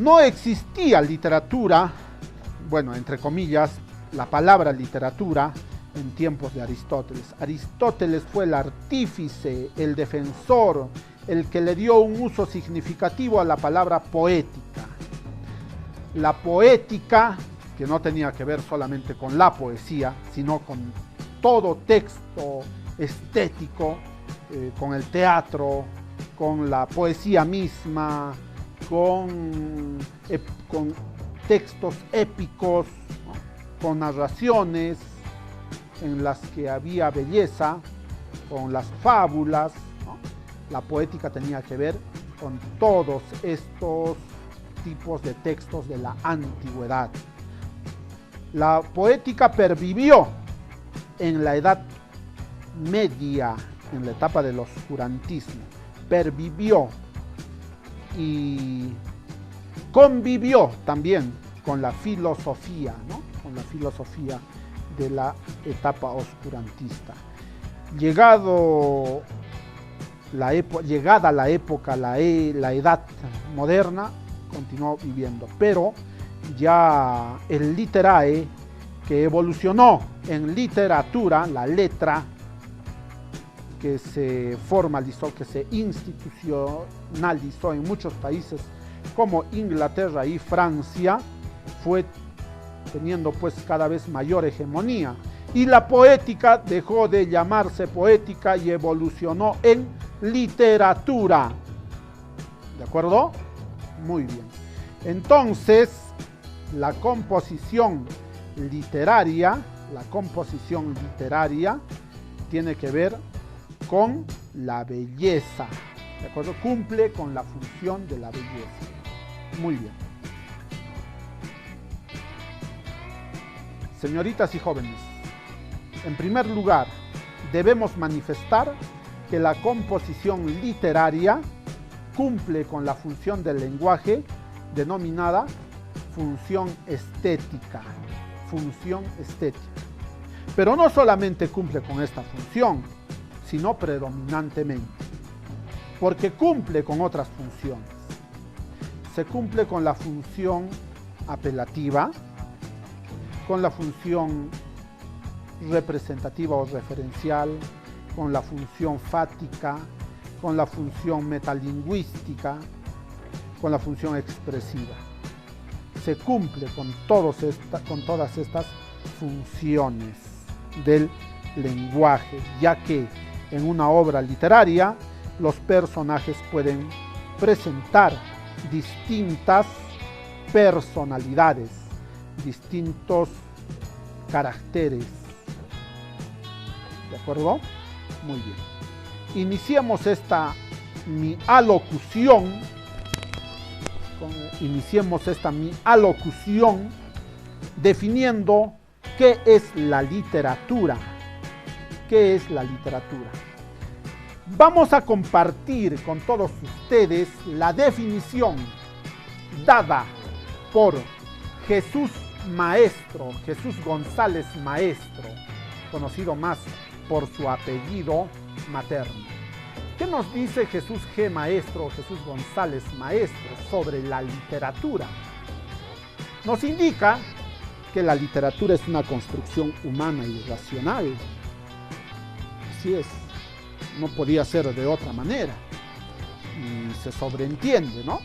no existía literatura, bueno, entre comillas, la palabra literatura en tiempos de Aristóteles. Aristóteles fue el artífice, el defensor, el que le dio un uso significativo a la palabra poética. La poética, que no tenía que ver solamente con la poesía, sino con todo texto estético, con el teatro, con la poesía misma, con textos épicos, ¿no? Con narraciones en las que había belleza, con las fábulas, ¿no? La poética tenía que ver con todos estos tipos de textos de la antigüedad. La poética pervivió en la Edad Media, en la etapa del oscurantismo, pervivió y convivió también con la filosofía, ¿no? Con la filosofía de la etapa oscurantista. Llegada la época, la edad moderna, continuó viviendo, pero ya el literae, que evolucionó en literatura, la letra, que se formalizó, que se institucionalizó en muchos países como Inglaterra y Francia, fue teniendo pues cada vez mayor hegemonía, y la poética dejó de llamarse poética y evolucionó en literatura. ¿De acuerdo? Muy bien. Entonces, la composición literaria tiene que ver con la belleza, ¿de acuerdo? Cumple con la función de la belleza. Muy bien. Señoritas y jóvenes, en primer lugar, debemos manifestar que la composición literaria cumple con la función del lenguaje denominada función estética. Pero no solamente cumple con esta función, sino predominantemente, porque cumple con otras funciones. Se cumple con la función apelativa, con la función representativa o referencial, con la función fática, con la función metalingüística, con la función expresiva. Se cumple con todas estas funciones del lenguaje, ya que en una obra literaria los personajes pueden presentar distintas personalidades, distintos caracteres. ¿De acuerdo? Muy bien. Iniciemos esta mi alocución definiendo qué es la literatura. ¿Qué es la literatura? Vamos a compartir con todos ustedes la definición dada por Jesús González Maestro, conocido más por su apellido materno. ¿Qué nos dice Jesús G. Maestro, Jesús González Maestro, sobre la literatura? Nos indica que la literatura es una construcción humana y racional. Así es, no podía ser de otra manera. Y se sobreentiende, ¿no?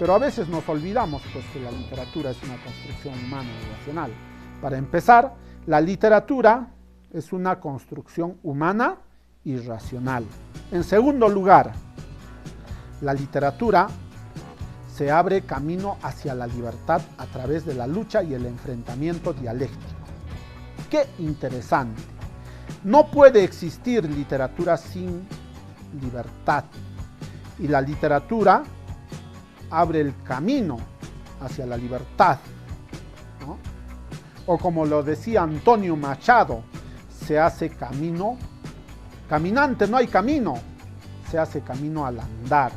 Pero a veces nos olvidamos pues, que la literatura es una construcción humana y racional. Para empezar, la literatura es una construcción humana y racional. En segundo lugar, la literatura se abre camino hacia la libertad a través de la lucha y el enfrentamiento dialéctico. ¡Qué interesante! No puede existir literatura sin libertad. Y la literatura abre el camino hacia la libertad, ¿no? O como lo decía Antonio Machado, se hace camino, caminante no hay camino, se hace camino al andar.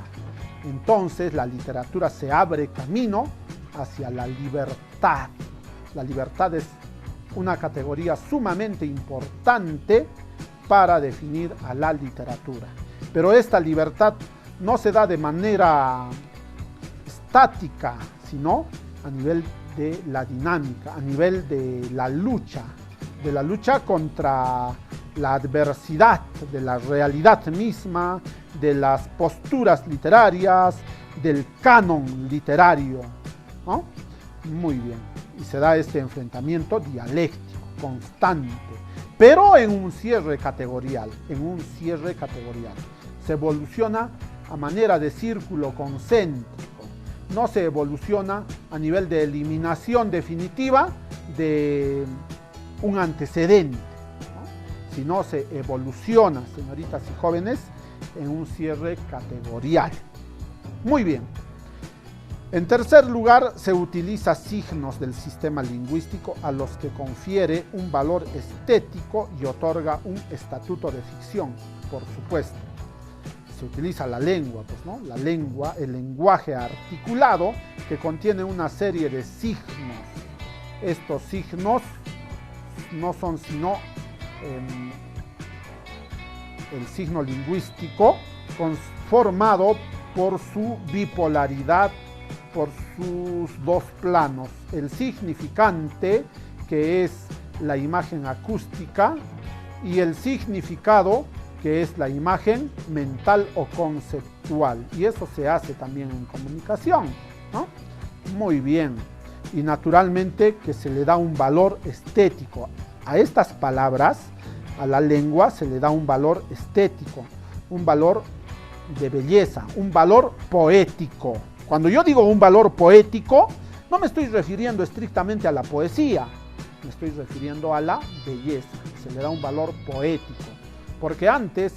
Entonces la literatura se abre camino hacia la libertad. La libertad es una categoría sumamente importante para definir a la literatura. Pero esta libertad no se da de manera estática, sino a nivel de la dinámica, a nivel de la lucha contra la adversidad, de la realidad misma, de las posturas literarias, del canon literario, ¿no? Muy bien, y se da este enfrentamiento dialéctico, constante, pero en un cierre categorial, Se evoluciona a manera de círculo concéntrico, no se evoluciona a nivel de eliminación definitiva de un antecedente, ¿no? Sino se evoluciona, señoritas y jóvenes, en un cierre categorial. Muy bien. En tercer lugar, se utiliza signos del sistema lingüístico a los que confiere un valor estético y otorga un estatuto de ficción, por supuesto. Se utiliza la lengua, pues, ¿no? La lengua, el lenguaje articulado que contiene una serie de signos. Estos signos no son sino el signo lingüístico conformado por su bipolaridad, por sus dos planos, el significante, que es la imagen acústica, y el significado, que es la imagen mental o conceptual, y eso se hace también en comunicación, ¿no? Muy bien, y naturalmente que se le da un valor estético a estas palabras, a la lengua se le da un valor estético, un valor de belleza, un valor poético. Cuando yo digo un valor poético, no me estoy refiriendo estrictamente a la poesía, me estoy refiriendo a la belleza, se le da un valor poético, porque antes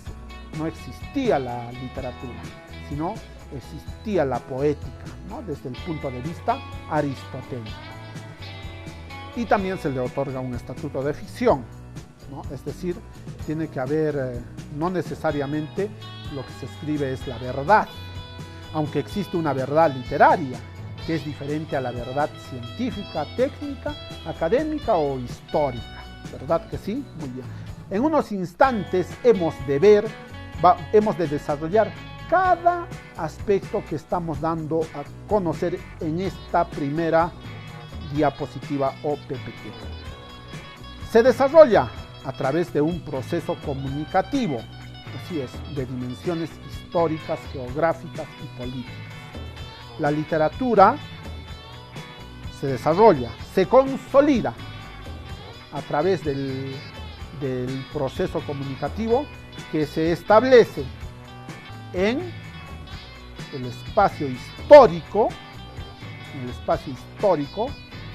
no existía la literatura, sino existía la poética, ¿no? Desde el punto de vista aristotélico. Y también se le otorga un estatuto de ficción, ¿no? Es decir, tiene que haber, no necesariamente lo que se escribe es la verdad, aunque existe una verdad literaria, que es diferente a la verdad científica, técnica, académica o histórica, ¿verdad que sí? Muy bien. En unos instantes hemos de desarrollar cada aspecto que estamos dando a conocer en esta primera diapositiva o PPT. Se desarrolla a través de un proceso comunicativo, así es, de dimensiones históricas, geográficas y políticas. La literatura se desarrolla, se consolida a través del proceso comunicativo que se establece en el espacio histórico,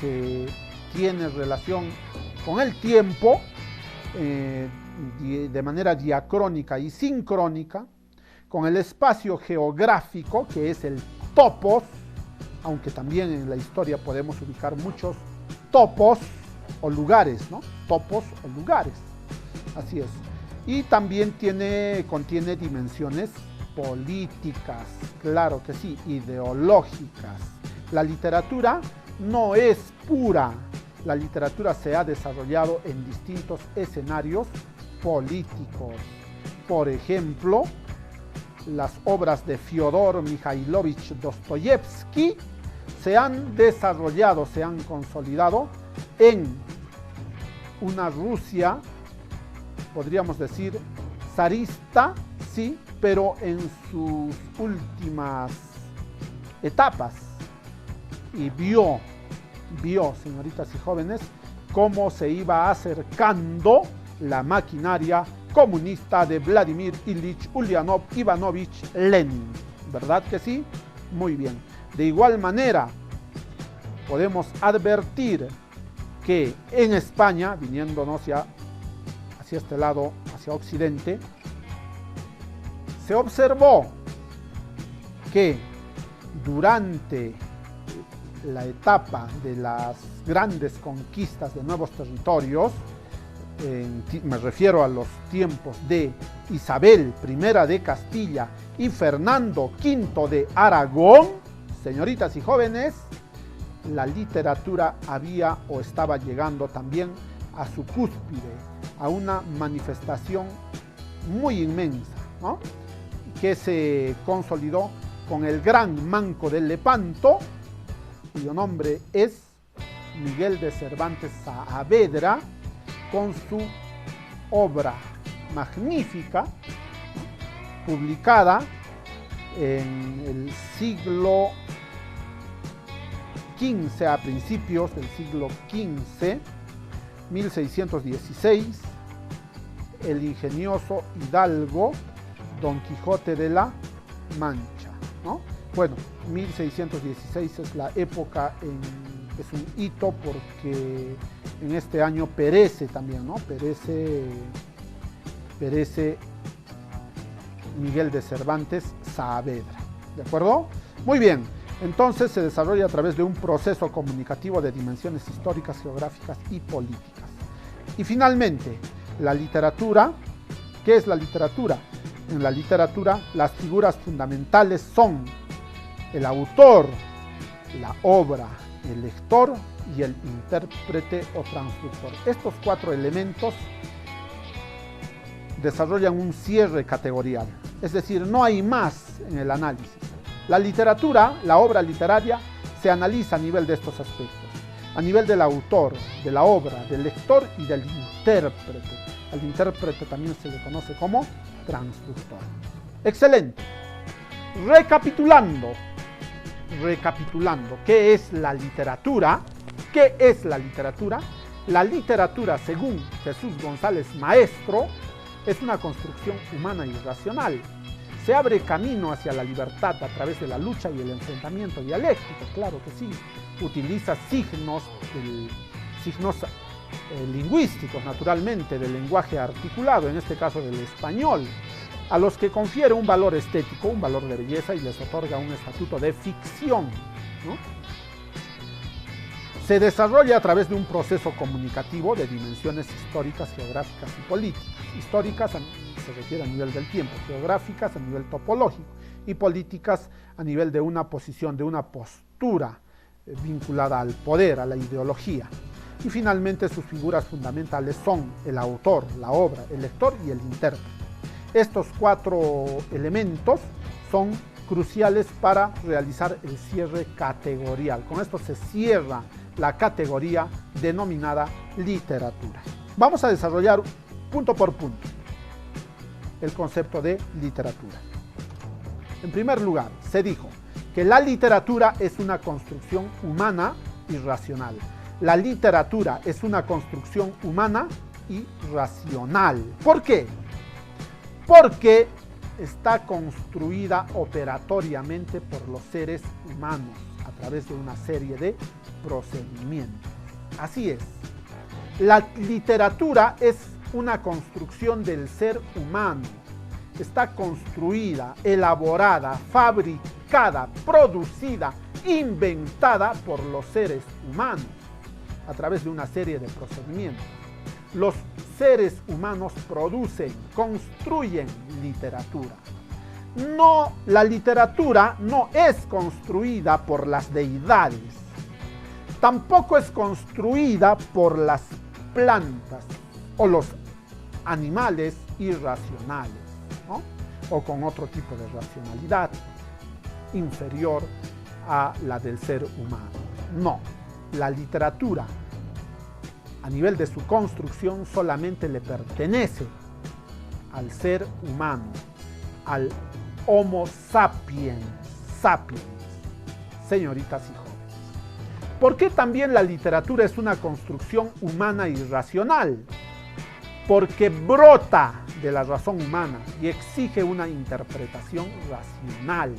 que tiene relación con el tiempo de manera diacrónica y sincrónica, con el espacio geográfico, que es el topos, aunque también en la historia podemos ubicar muchos topos o lugares, ¿no? Topos o lugares, así es. Y también contiene dimensiones políticas, claro que sí, ideológicas. La literatura no es pura, la literatura se ha desarrollado en distintos escenarios políticos. Por ejemplo, las obras de Fyodor Mikhailovich Dostoyevsky se han desarrollado, se han consolidado en una Rusia, podríamos decir, zarista, sí, pero en sus últimas etapas. Y vio, señoritas y jóvenes, cómo se iba acercando la maquinaria comunista de Vladimir Ilich Ulyanov Ivanovich Lenin. ¿Verdad que sí? Muy bien. De igual manera, podemos advertir que en España, viniéndonos hacia este lado, hacia Occidente, se observó que durante la etapa de las grandes conquistas de nuevos territorios, me refiero a los tiempos de Isabel I de Castilla y Fernando V de Aragón, señoritas y jóvenes, la literatura había o estaba llegando también a su cúspide, a una manifestación muy inmensa, ¿no? Que se consolidó con el gran Manco de Lepanto cuyo nombre es Miguel de Cervantes Saavedra, con su obra magnífica, publicada en el siglo XV, a principios del siglo XV, 1616, el ingenioso hidalgo Don Quijote de la Mancha, ¿no? Bueno, 1616 es la época, es un hito porque en este año perece también, ¿no? Perece Miguel de Cervantes Saavedra, ¿de acuerdo? Muy bien, entonces se desarrolla a través de un proceso comunicativo de dimensiones históricas, geográficas y políticas. Y finalmente, la literatura. ¿Qué es la literatura? En la literatura, las figuras fundamentales son el autor, la obra, el lector y el intérprete o transductor. Estos cuatro elementos desarrollan un cierre categorial, es decir, no hay más en el análisis. La literatura, la obra literaria, se analiza a nivel de estos aspectos, a nivel del autor, de la obra, del lector y del intérprete. Al intérprete también se le conoce como transductor. Excelente. Recapitulando, ¿qué es la literatura? ¿Qué es la literatura? La literatura, según Jesús González Maestro, es una construcción humana y racional. Se abre camino hacia la libertad a través de la lucha y el enfrentamiento dialéctico, claro que sí. Utiliza signos lingüísticos, naturalmente, del lenguaje articulado, en este caso del español, a los que confiere un valor estético, un valor de belleza y les otorga un estatuto de ficción, ¿no? Se desarrolla a través de un proceso comunicativo de dimensiones históricas, geográficas y políticas. Históricas se refiere a nivel del tiempo, geográficas a nivel topológico y políticas a nivel de una posición, de una postura vinculada al poder, a la ideología. Y finalmente sus figuras fundamentales son el autor, la obra, el lector y el intérprete. Estos cuatro elementos son cruciales para realizar el cierre categorial. Con esto se cierra la categoría denominada literatura. Vamos a desarrollar punto por punto el concepto de literatura. En primer lugar, se dijo que la literatura es una construcción humana y racional. La literatura es una construcción humana y racional. ¿Por qué? Porque está construida operatoriamente por los seres humanos a través de una serie de procedimientos. Así es. La literatura es una construcción del ser humano. Está construida, elaborada, fabricada, producida, inventada por los seres humanos a través de una serie de procedimientos. Los seres humanos producen, construyen literatura. No, la literatura no es construida por las deidades, tampoco es construida por las plantas o los animales irracionales, ¿no? O con otro tipo de racionalidad inferior a la del ser humano. No, la literatura a nivel de su construcción solamente le pertenece al ser humano, al Homo sapiens, señoritas y jóvenes. ¿Por qué también la literatura es una construcción humana y racional? Porque brota de la razón humana y exige una interpretación racional.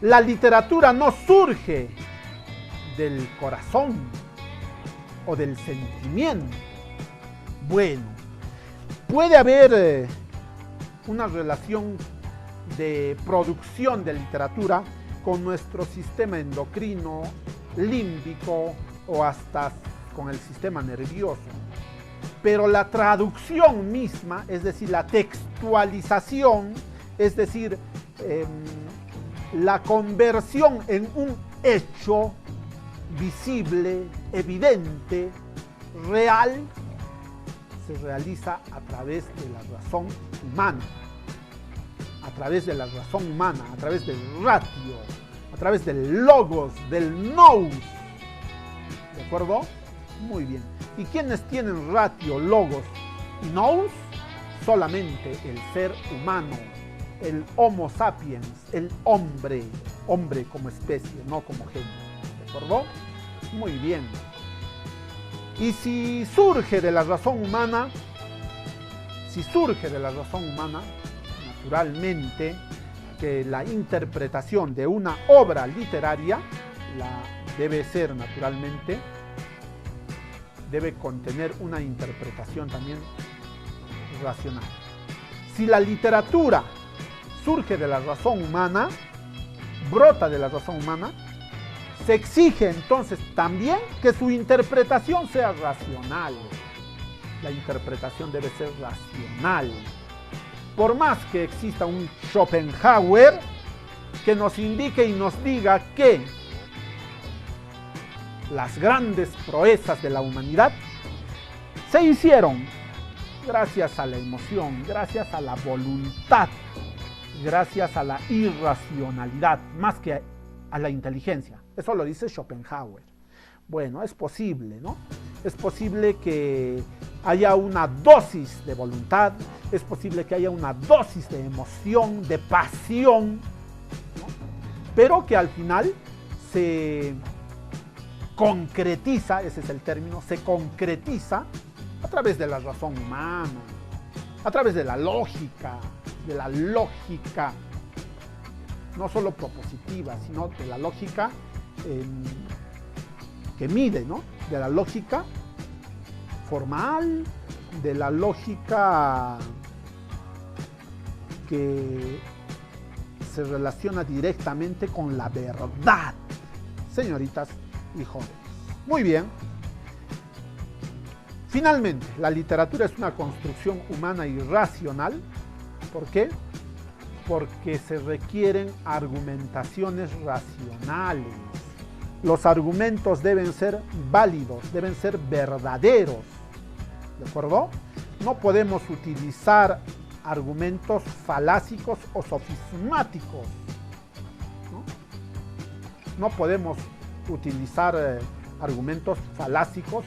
La literatura no surge del corazón o del sentimiento. Bueno, puede haber una relación de producción de literatura con nuestro sistema endocrino, límbico o hasta con el sistema nervioso. Pero la traducción misma, es decir, la textualización, es decir, la conversión en un hecho visible, evidente, real, se realiza a través de la razón humana, a través del ratio, a través del logos, del nous. ¿De acuerdo? Muy bien. ¿Y quiénes tienen ratio, logos y nous? Solamente el ser humano, el Homo sapiens, el hombre como especie, no como género. ¿De acuerdo? Muy bien. Y si surge de la razón humana, naturalmente que la interpretación de una obra literaria debe contener una interpretación también racional. Si la literatura surge de la razón humana, brota de la razón humana, se exige entonces también que su interpretación sea racional. La interpretación debe ser racional. Por más que exista un Schopenhauer que nos indique y nos diga que las grandes proezas de la humanidad se hicieron gracias a la emoción, gracias a la voluntad, gracias a la irracionalidad, más que a la inteligencia. Eso lo dice Schopenhauer. Bueno, es posible, ¿no? Es posible que haya una dosis de voluntad, es posible que haya una dosis de emoción, de pasión, ¿no? Pero que al final se concretiza, ese es el término, se concretiza a través de la razón humana, a través de la lógica, no solo propositiva, sino de la lógica que mide, ¿no? De la lógica formal, de la lógica que se relaciona directamente con la verdad, señoritas y jóvenes. Muy bien. Finalmente, la literatura es una construcción humana y racional. ¿Por qué? Porque se requieren argumentaciones racionales. Los argumentos deben ser válidos, deben ser verdaderos. ¿De acuerdo? No podemos utilizar argumentos falásicos o sofismáticos. No podemos utilizar argumentos falásicos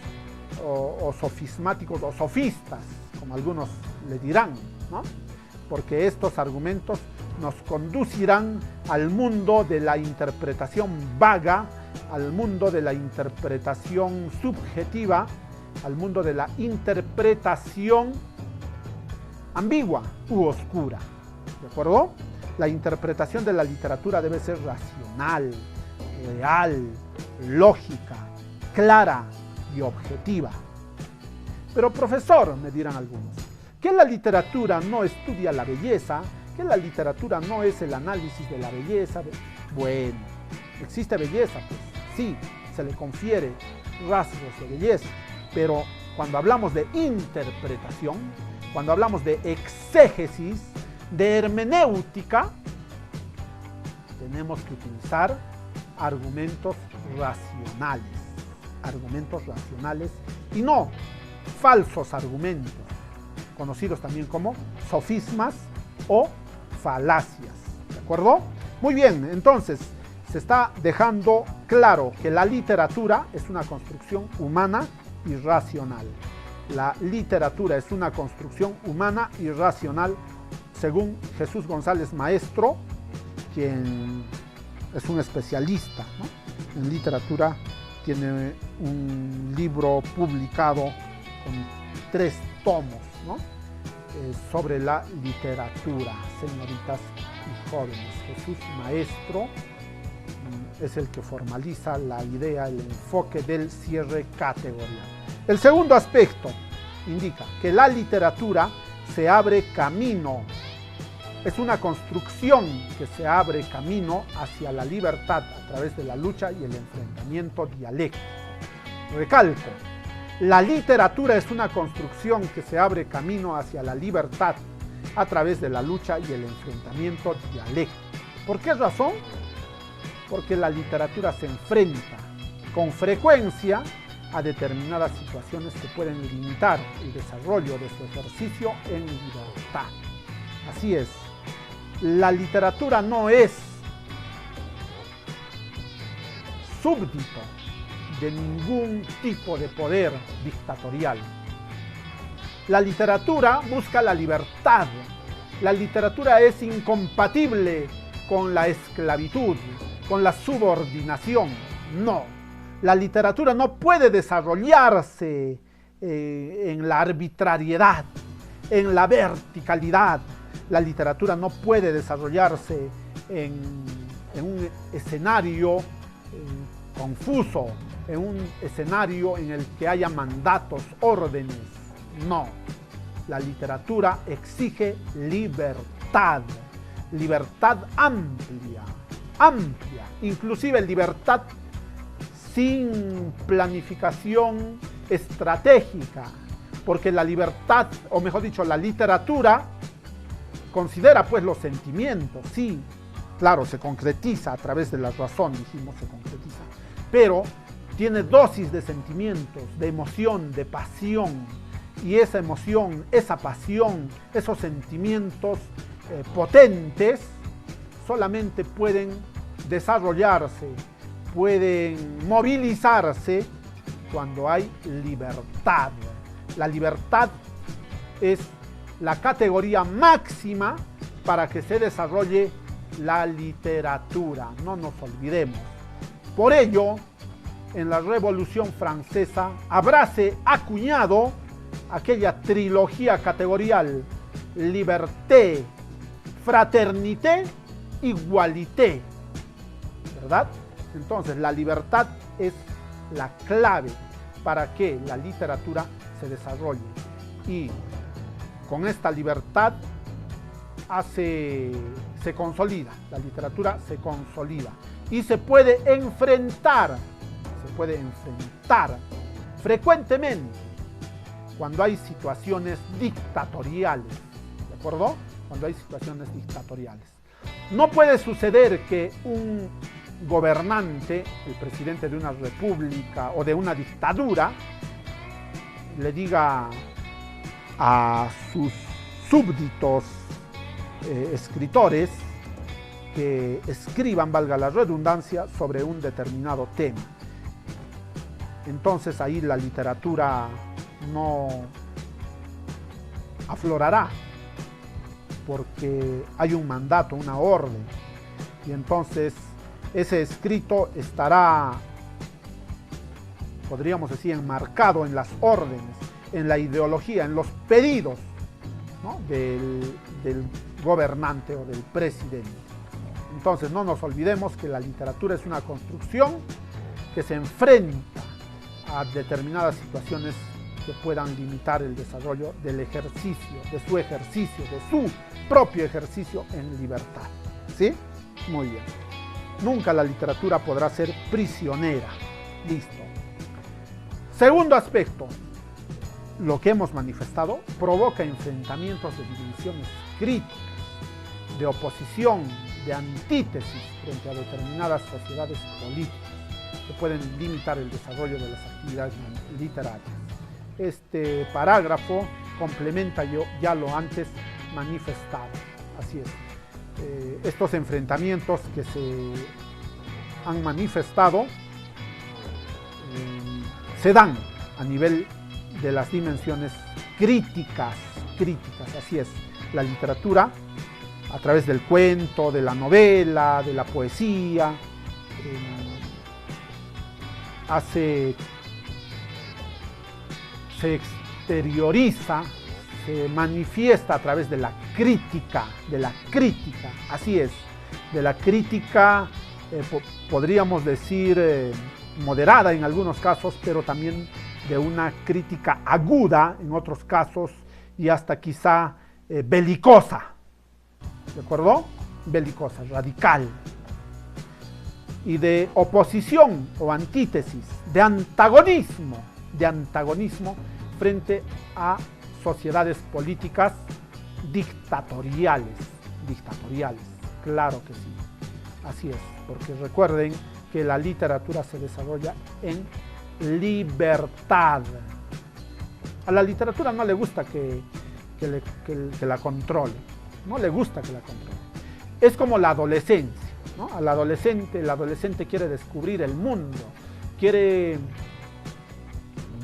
o sofismáticos o sofistas, como algunos le dirán, ¿no? Porque estos argumentos nos conducirán al mundo de la interpretación vaga, al mundo de la interpretación subjetiva, al mundo de la interpretación ambigua u oscura. ¿De acuerdo? La interpretación de la literatura debe ser racional, real, lógica, clara y objetiva. Pero profesor, me dirán algunos, que la literatura no estudia la belleza, que la literatura no es el análisis de la belleza. Bueno, existe belleza, pues sí, se le confiere rasgos de belleza, pero cuando hablamos de interpretación, cuando hablamos de exégesis, de hermenéutica, tenemos que utilizar argumentos racionales y no falsos argumentos, conocidos también como sofismas o falacias. ¿De acuerdo? Muy bien, entonces se está dejando claro que la literatura es una construcción humana y racional. La literatura es una construcción humana y racional, según Jesús González Maestro, quien es un especialista, ¿no? En literatura. Tiene un libro publicado con 3 tomos, ¿no? Sobre la literatura, señoritas y jóvenes. Jesús Maestro es el que formaliza la idea, el enfoque del cierre categorial. El segundo aspecto indica que la literatura se abre camino. Es una construcción que se abre camino hacia la libertad a través de la lucha y el enfrentamiento dialéctico. Recalco, la literatura es una construcción que se abre camino hacia la libertad a través de la lucha y el enfrentamiento dialéctico. ¿Por qué razón? Porque la literatura se enfrenta con frecuencia a determinadas situaciones que pueden limitar el desarrollo de su ejercicio en libertad. Así es. La literatura no es súbdito de ningún tipo de poder dictatorial. La literatura busca la libertad. La literatura es incompatible con la esclavitud, con la subordinación. No, la literatura no puede desarrollarse en la arbitrariedad, en la verticalidad. La literatura no puede desarrollarse en un escenario confuso, en un escenario en el que haya mandatos, órdenes. No, la literatura exige libertad, libertad amplia, inclusive libertad sin planificación estratégica, porque la libertad, o mejor dicho, la literatura considera pues los sentimientos, sí, claro, se concretiza a través de la razón, dijimos, se concretiza, pero tiene dosis de sentimientos, de emoción, de pasión, y esa emoción, esa pasión, esos sentimientos potentes solamente pueden desarrollarse, pueden movilizarse cuando hay libertad. La libertad es la categoría máxima para que se desarrolle la literatura, no nos olvidemos. Por ello, en la Revolución Francesa habráse acuñado aquella trilogía categorial: liberté, fraternité, igualité, ¿verdad? Entonces la libertad es la clave para que la literatura se desarrolle, y con esta libertad se consolida, la literatura se consolida y se puede enfrentar frecuentemente cuando hay situaciones dictatoriales, ¿de acuerdo? Cuando hay situaciones dictatoriales. No puede suceder que un gobernante, el presidente de una república o de una dictadura, le diga a sus súbditos escritores que escriban, valga la redundancia, sobre un determinado tema. Entonces ahí la literatura no aflorará, porque hay un mandato, una orden, y entonces ese escrito estará, podríamos decir, enmarcado en las órdenes, en la ideología, en los pedidos, ¿no?, del gobernante o del presidente. Entonces no nos olvidemos que la literatura es una construcción que se enfrenta a determinadas situaciones que puedan limitar el desarrollo del ejercicio, de su propio ejercicio en libertad. ¿Sí? Muy bien. Nunca la literatura podrá ser prisionera. Listo. Segundo aspecto, lo que hemos manifestado provoca enfrentamientos de divisiones críticas, de oposición, de antítesis frente a determinadas sociedades políticas que pueden limitar el desarrollo de las actividades literarias. Este parágrafo complementa ya lo antes manifestado. Así es. Estos enfrentamientos que se han manifestado se dan a nivel de las dimensiones críticas, así es. La literatura, a través del cuento, de la novela, de la poesía, se exterioriza, se manifiesta a través de la crítica, así es, de la crítica, podríamos decir, moderada en algunos casos, pero también de una crítica aguda en otros casos, y hasta quizá belicosa, ¿de acuerdo? Belicosa, radical, y de oposición o antítesis, de antagonismo frente a sociedades políticas dictatoriales, claro que sí, así es, porque recuerden que la literatura se desarrolla en libertad. A la literatura no le gusta que la controle, no le gusta que la controle. Es como la adolescencia. ¿no? El adolescente quiere descubrir el mundo, quiere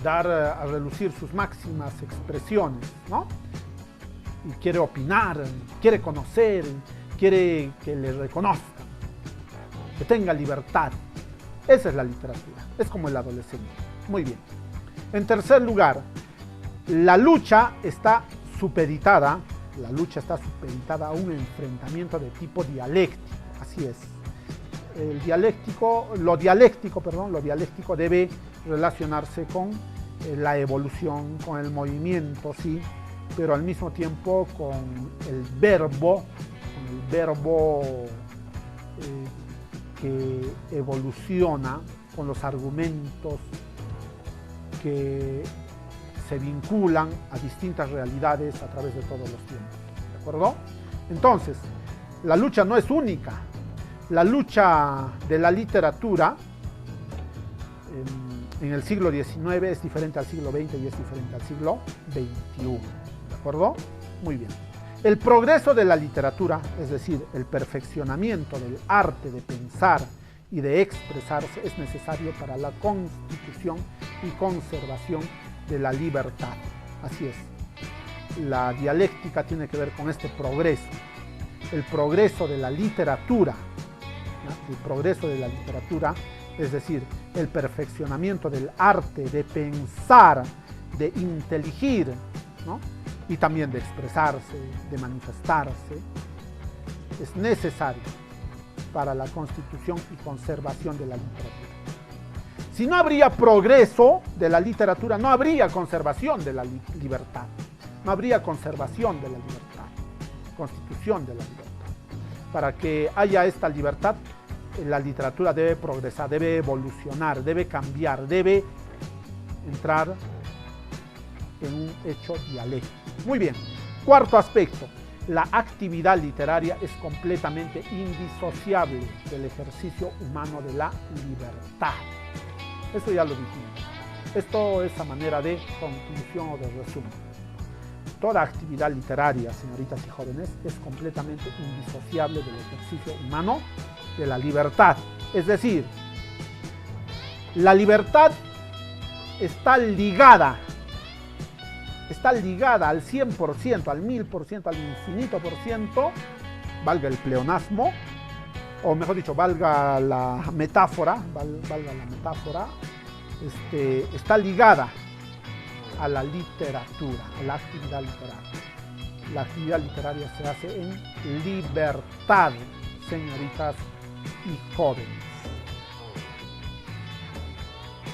dar a relucir sus máximas expresiones, ¿no? Y quiere opinar, quiere conocer, quiere que le reconozcan, que tenga libertad. Esa es la literatura, es como el adolescente. Muy bien. En tercer lugar, la lucha está supeditada a un enfrentamiento de tipo dialéctico. Así es. Lo dialéctico debe relacionarse con la evolución, con el movimiento, sí, pero al mismo tiempo con el verbo que evoluciona, con los argumentos que se vinculan a distintas realidades a través de todos los tiempos. ¿De acuerdo? Entonces, la lucha no es única. La lucha de la literatura en el siglo XIX es diferente al siglo XX y es diferente al siglo XXI. ¿De acuerdo? Muy bien. El progreso de la literatura, es decir, el perfeccionamiento del arte de pensar y de expresarse, es necesario para la constitución y conservación de la libertad. Así es. La dialéctica tiene que ver con este progreso. El progreso de la literatura, ¿no? El progreso de la literatura, es decir, el perfeccionamiento del arte de pensar, de inteligir, ¿no? Y también de expresarse, de manifestarse, es necesario para la constitución y conservación de la literatura. Si no habría progreso de la literatura, no habría conservación de la libertad, no habría conservación de la libertad, constitución de la libertad. Para que haya esta libertad, la literatura debe progresar, debe evolucionar, debe cambiar, debe entrar en un hecho dialéctico. Muy bien. Cuarto aspecto. La actividad literaria es completamente indisociable del ejercicio humano de la libertad. Eso ya lo dijimos. Esto es a manera de conclusión o de resumen. Toda actividad literaria, señoritas y jóvenes, es completamente indisociable del ejercicio humano de la libertad. Es decir, la libertad está ligada al 100%, al 1000%, al infinito por ciento, valga el pleonasmo, o mejor dicho, valga la metáfora, está ligada a la literatura, a la actividad literaria. La actividad literaria se hace en libertad, señoritas y jóvenes.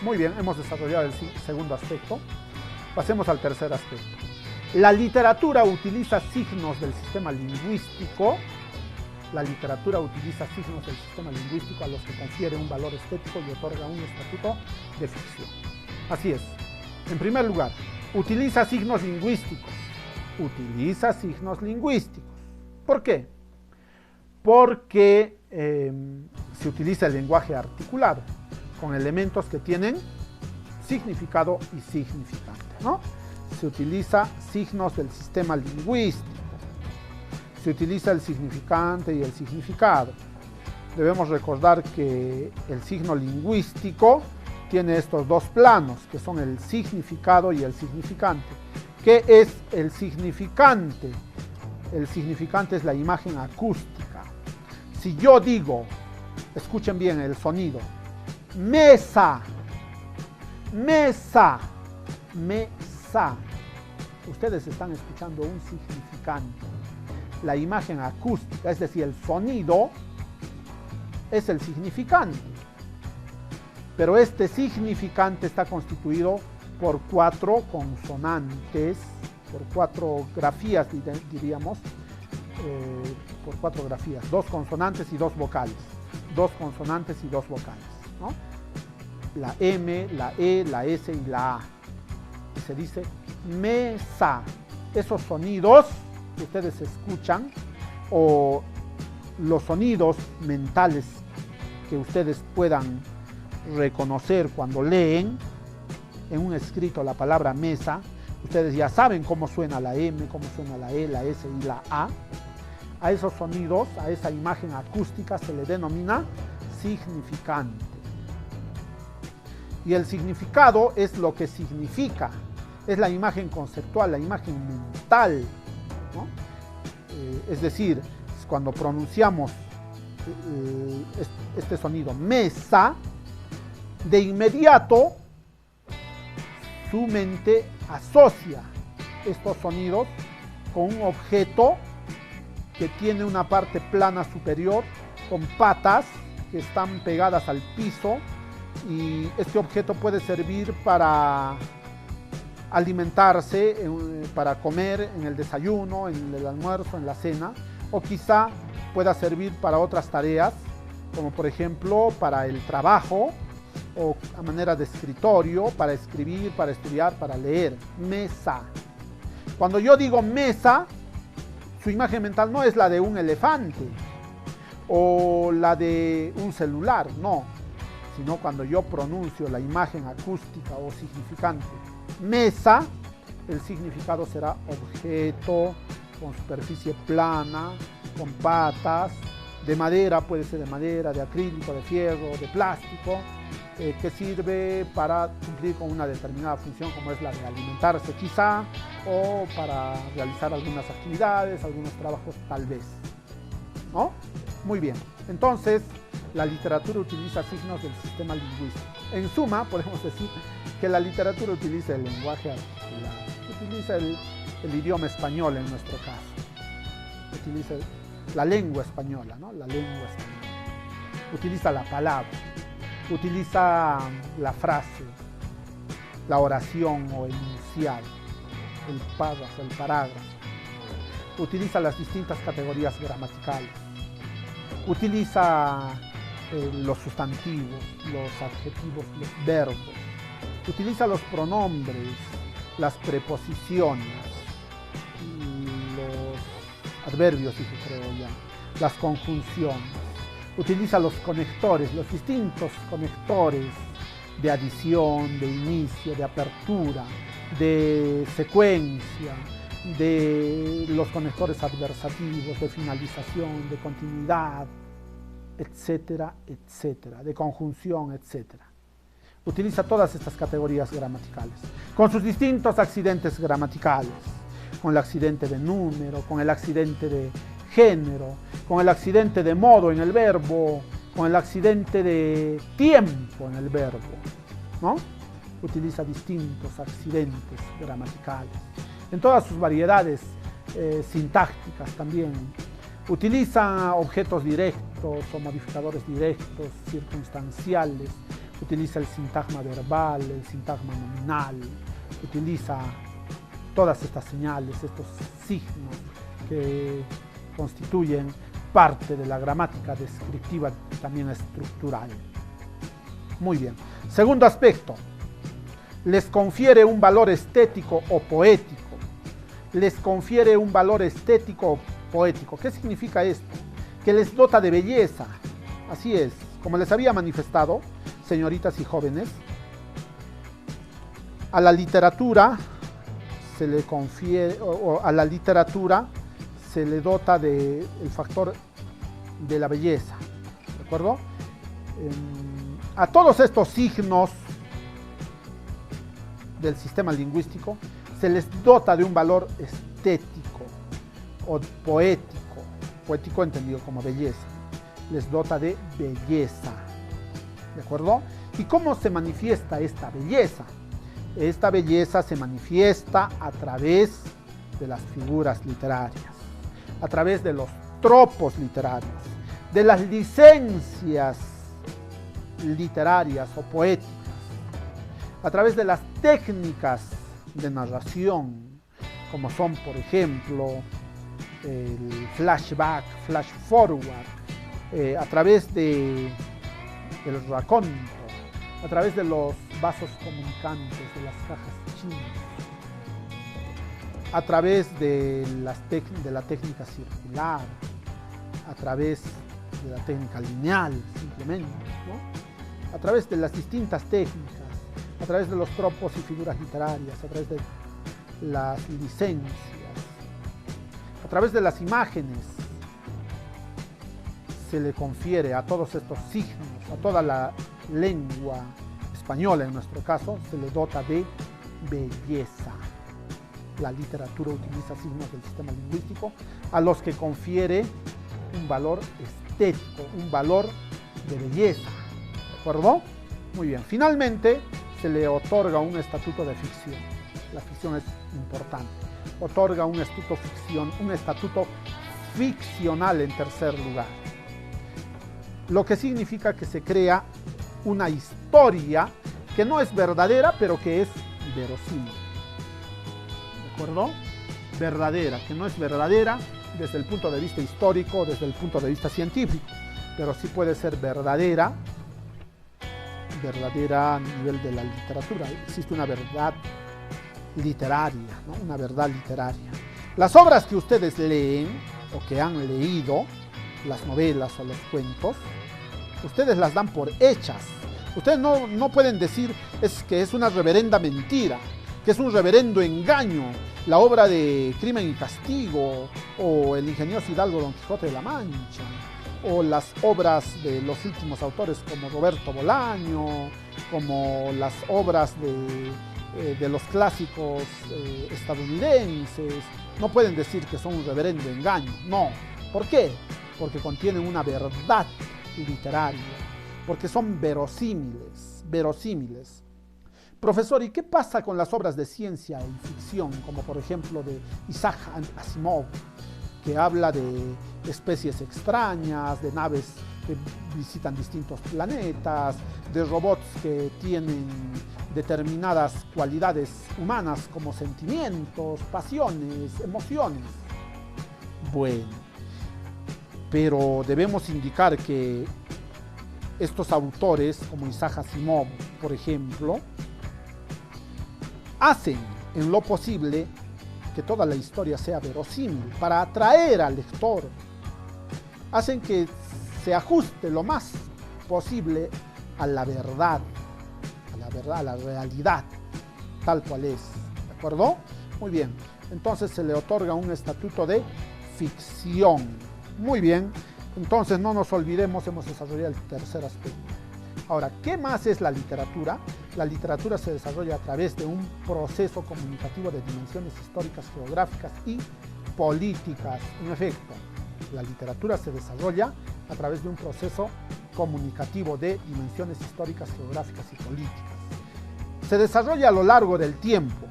Muy bien, hemos desarrollado el segundo aspecto. Pasemos al tercer aspecto. La literatura utiliza signos del sistema lingüístico. La literatura utiliza signos del sistema lingüístico a los que confiere un valor estético y otorga un estatuto de ficción. Así es. En primer lugar, utiliza signos lingüísticos. Utiliza signos lingüísticos. ¿Por qué? Porque se utiliza el lenguaje articulado con elementos que tienen significado y significante, ¿no? Se utiliza signos del sistema lingüístico. Se utiliza el significante y el significado. Debemos recordar que el signo lingüístico tiene estos dos planos, que son el significado y el significante. ¿Qué es el significante? El significante es la imagen acústica. Si yo digo, escuchen bien el sonido, mesa, mesa, mesa, ustedes están escuchando un significante. La imagen acústica, es decir, el sonido, es el significante. Pero este significante está constituido por 4 consonantes, por 4 grafías, diríamos, por 4 grafías, 2 consonantes y 2 vocales, 2 consonantes y 2 vocales, ¿no? La M, la E, la S y la A. Y se dice mesa. Esos sonidos que ustedes escuchan o los sonidos mentales que ustedes puedan reconocer cuando leen en un escrito la palabra mesa, ustedes ya saben cómo suena la M, cómo suena la E, la S y la A. A esos sonidos, a esa imagen acústica se le denomina significante. Y el significado es lo que significa, es la imagen conceptual, la imagen mental, ¿no? Es decir, cuando pronunciamos este sonido mesa, de inmediato su mente asocia estos sonidos con un objeto que tiene una parte plana superior con patas que están pegadas al piso, y este objeto puede servir para alimentarse, para comer en el desayuno, en el almuerzo, en la cena, o quizá pueda servir para otras tareas, como por ejemplo para el trabajo, o a manera de escritorio, para escribir, para estudiar, para leer. Mesa. Cuando yo digo mesa, su imagen mental no es la de un elefante o la de un celular, no, sino cuando yo pronuncio la imagen acústica o significante mesa, el significado será objeto con superficie plana, con patas, de madera, puede ser de madera, de acrílico, de fierro, de plástico, que sirve para cumplir con una determinada función, como es la de alimentarse quizá, o para realizar algunas actividades, algunos trabajos tal vez, ¿no? Muy bien, entonces la literatura utiliza signos del sistema lingüístico. En suma, podemos decir que la literatura utiliza el lenguaje articulado, utiliza el idioma español en nuestro caso, utiliza la lengua española, ¿no? La lengua española, utiliza la palabra, utiliza la frase, la oración o el enunciado, el párrafo, el parágrafo, utiliza las distintas categorías gramaticales, utiliza los sustantivos, los adjetivos, los verbos, utiliza los pronombres, las preposiciones, los adverbios, si se creo ya, las conjunciones, utiliza los conectores, los distintos conectores de adición, de inicio, de apertura, de secuencia, de los conectores adversativos, de finalización, de continuidad, etcétera, etcétera, de conjunción, etcétera. Utiliza todas estas categorías gramaticales, con sus distintos accidentes gramaticales, con el accidente de número, con el accidente de género, con el accidente de modo en el verbo, con el accidente de tiempo en el verbo, ¿no? Utiliza distintos accidentes gramaticales, en todas sus variedades sintácticas también. Utiliza objetos directos o modificadores directos, circunstanciales, utiliza el sintagma verbal, el sintagma nominal, utiliza todas estas señales, estos signos que constituyen parte de la gramática descriptiva, también estructural. Muy bien. Segundo aspecto, les confiere un valor estético o poético. Les confiere un valor estético o poético. ¿Qué significa esto? Que les dota de belleza. Así es, como les había manifestado, señoritas y jóvenes, a la literatura se le confiere, o a la literatura se le dota del factor de la belleza, ¿de acuerdo? A todos estos signos del sistema lingüístico se les dota de un valor estético o poético, poético entendido como belleza, les dota de belleza, ¿de acuerdo? ¿Y cómo se manifiesta esta belleza? Esta belleza se manifiesta a través de las figuras literarias, a través de los tropos literarios, de las licencias literarias o poéticas, a través de las técnicas de narración, como son, por ejemplo, el flashback, flash forward, a través del raconto, a través de los vasos comunicantes, de las cajas chinas, a través de la técnica circular, a través de la técnica lineal, simplemente, ¿no? A través de las distintas técnicas, a través de los tropos y figuras literarias, a través de las licencias, a través de las imágenes, se le confiere a todos estos signos, a toda la lengua española en nuestro caso, se le dota de belleza. La literatura utiliza signos del sistema lingüístico a los que confiere un valor estético, un valor de belleza. ¿De acuerdo? Muy bien. Finalmente, se le otorga un estatuto de ficción. La ficción es importante. Otorga un estatuto ficcional en tercer lugar. Lo que significa que se crea una historia que no es verdadera, pero que es verosímil. ¿De acuerdo? Verdadera, que no es verdadera desde el punto de vista histórico, desde el punto de vista científico, pero sí puede ser verdadera a nivel de la literatura. Existe una verdad literaria, ¿no? Una verdad literaria. Las obras que ustedes leen o que han leído, las novelas o los cuentos, ustedes las dan por hechas. Ustedes no pueden decir que es una reverenda mentira, que es un reverendo engaño, la obra de Crimen y Castigo, o El ingenioso Hidalgo Don Quijote de la Mancha, o las obras de los últimos autores como Roberto Bolaño, como las obras de los clásicos estadounidenses. No pueden decir que son un reverendo engaño, no. ¿Por qué? Porque contienen una verdad literaria, porque son verosímiles. Profesor, ¿y qué pasa con las obras de ciencia y ficción, como por ejemplo de Isaac Asimov, que habla de especies extrañas, de naves que visitan distintos planetas, de robots que tienen determinadas cualidades humanas como sentimientos, pasiones, emociones? Bueno, pero debemos indicar que estos autores, como Isaac Asimov, por ejemplo, hacen en lo posible que toda la historia sea verosímil para atraer al lector. Hacen que se ajuste lo más posible a la verdad, a la realidad, tal cual es. ¿De acuerdo? Muy bien. Entonces se le otorga un estatuto de ficción. Muy bien. Entonces no nos olvidemos, hemos desarrollado el tercer aspecto. Ahora, ¿qué más es la literatura? La literatura se desarrolla a través de un proceso comunicativo de dimensiones históricas, geográficas y políticas. En efecto, la literatura se desarrolla a través de un proceso comunicativo de dimensiones históricas, geográficas y políticas. Se desarrolla a lo largo del tiempo.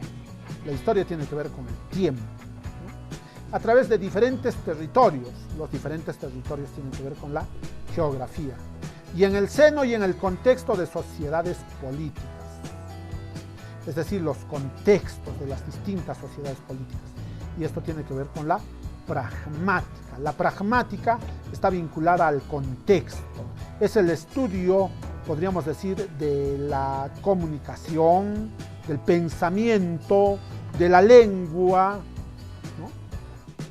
La historia tiene que ver con el tiempo, ¿no? A través de diferentes territorios. Los diferentes territorios tienen que ver con la geografía. Y en el seno y en el contexto de sociedades políticas, es decir, los contextos de las distintas sociedades políticas. Y esto tiene que ver con la pragmática. La pragmática está vinculada al contexto. Es el estudio, podríamos decir, de la comunicación, del pensamiento, de la lengua, ¿no?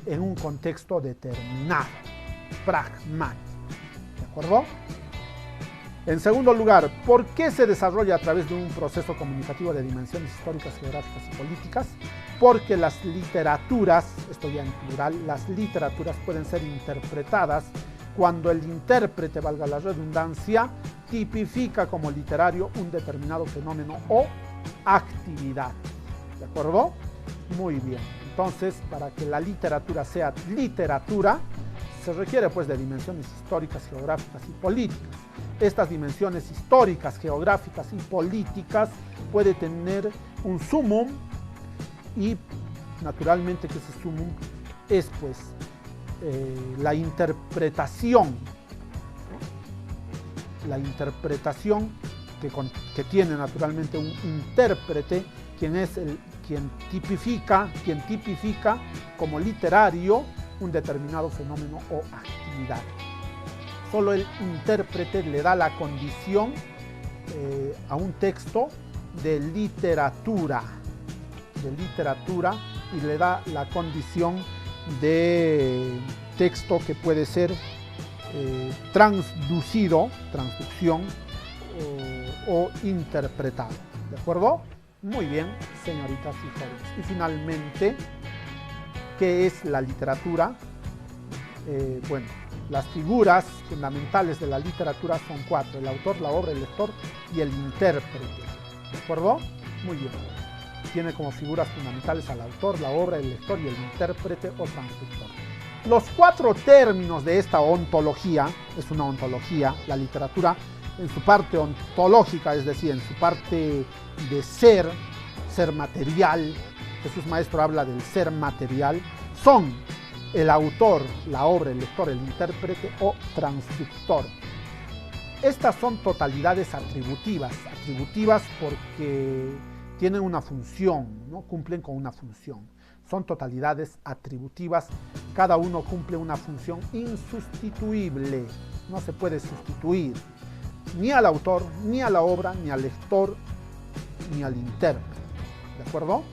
En un contexto determinado, pragmático. ¿De acuerdo? En segundo lugar, ¿por qué se desarrolla a través de un proceso comunicativo de dimensiones históricas, geográficas y políticas? Porque las literaturas, esto ya en plural, las literaturas pueden ser interpretadas cuando el intérprete, valga la redundancia, tipifica como literario un determinado fenómeno o actividad. ¿De acuerdo? Muy bien. Entonces, para que la literatura sea literatura, se requiere pues de dimensiones históricas, geográficas y políticas. Estas dimensiones históricas, geográficas y políticas puede tener un sumum y naturalmente que ese sumum es pues la interpretación, ¿no? La interpretación que tiene naturalmente un intérprete, quien tipifica como literario un determinado fenómeno o actividad. Solo el intérprete le da la condición a un texto de literatura y le da la condición de texto que puede ser traducción o interpretado. ¿De acuerdo? Muy bien, señoritas y jóvenes. Y finalmente, ¿qué es la literatura? Bueno, Las figuras fundamentales de la literatura son 4: el autor, la obra, el lector y el intérprete. ¿De acuerdo? Muy bien. Tiene como figuras fundamentales al autor, la obra, el lector y el intérprete o transcriptor. Los 4 términos de esta ontología, es una ontología, la literatura en su parte ontológica, es decir, en su parte de ser material, Jesús Maestro habla del ser material, son el autor, la obra, el lector, el intérprete o transcriptor. Estas son totalidades atributivas porque tienen una función, ¿no? Cumplen con una función. Son totalidades atributivas, cada uno cumple una función insustituible, no se puede sustituir ni al autor, ni a la obra, ni al lector, ni al intérprete. ¿De acuerdo?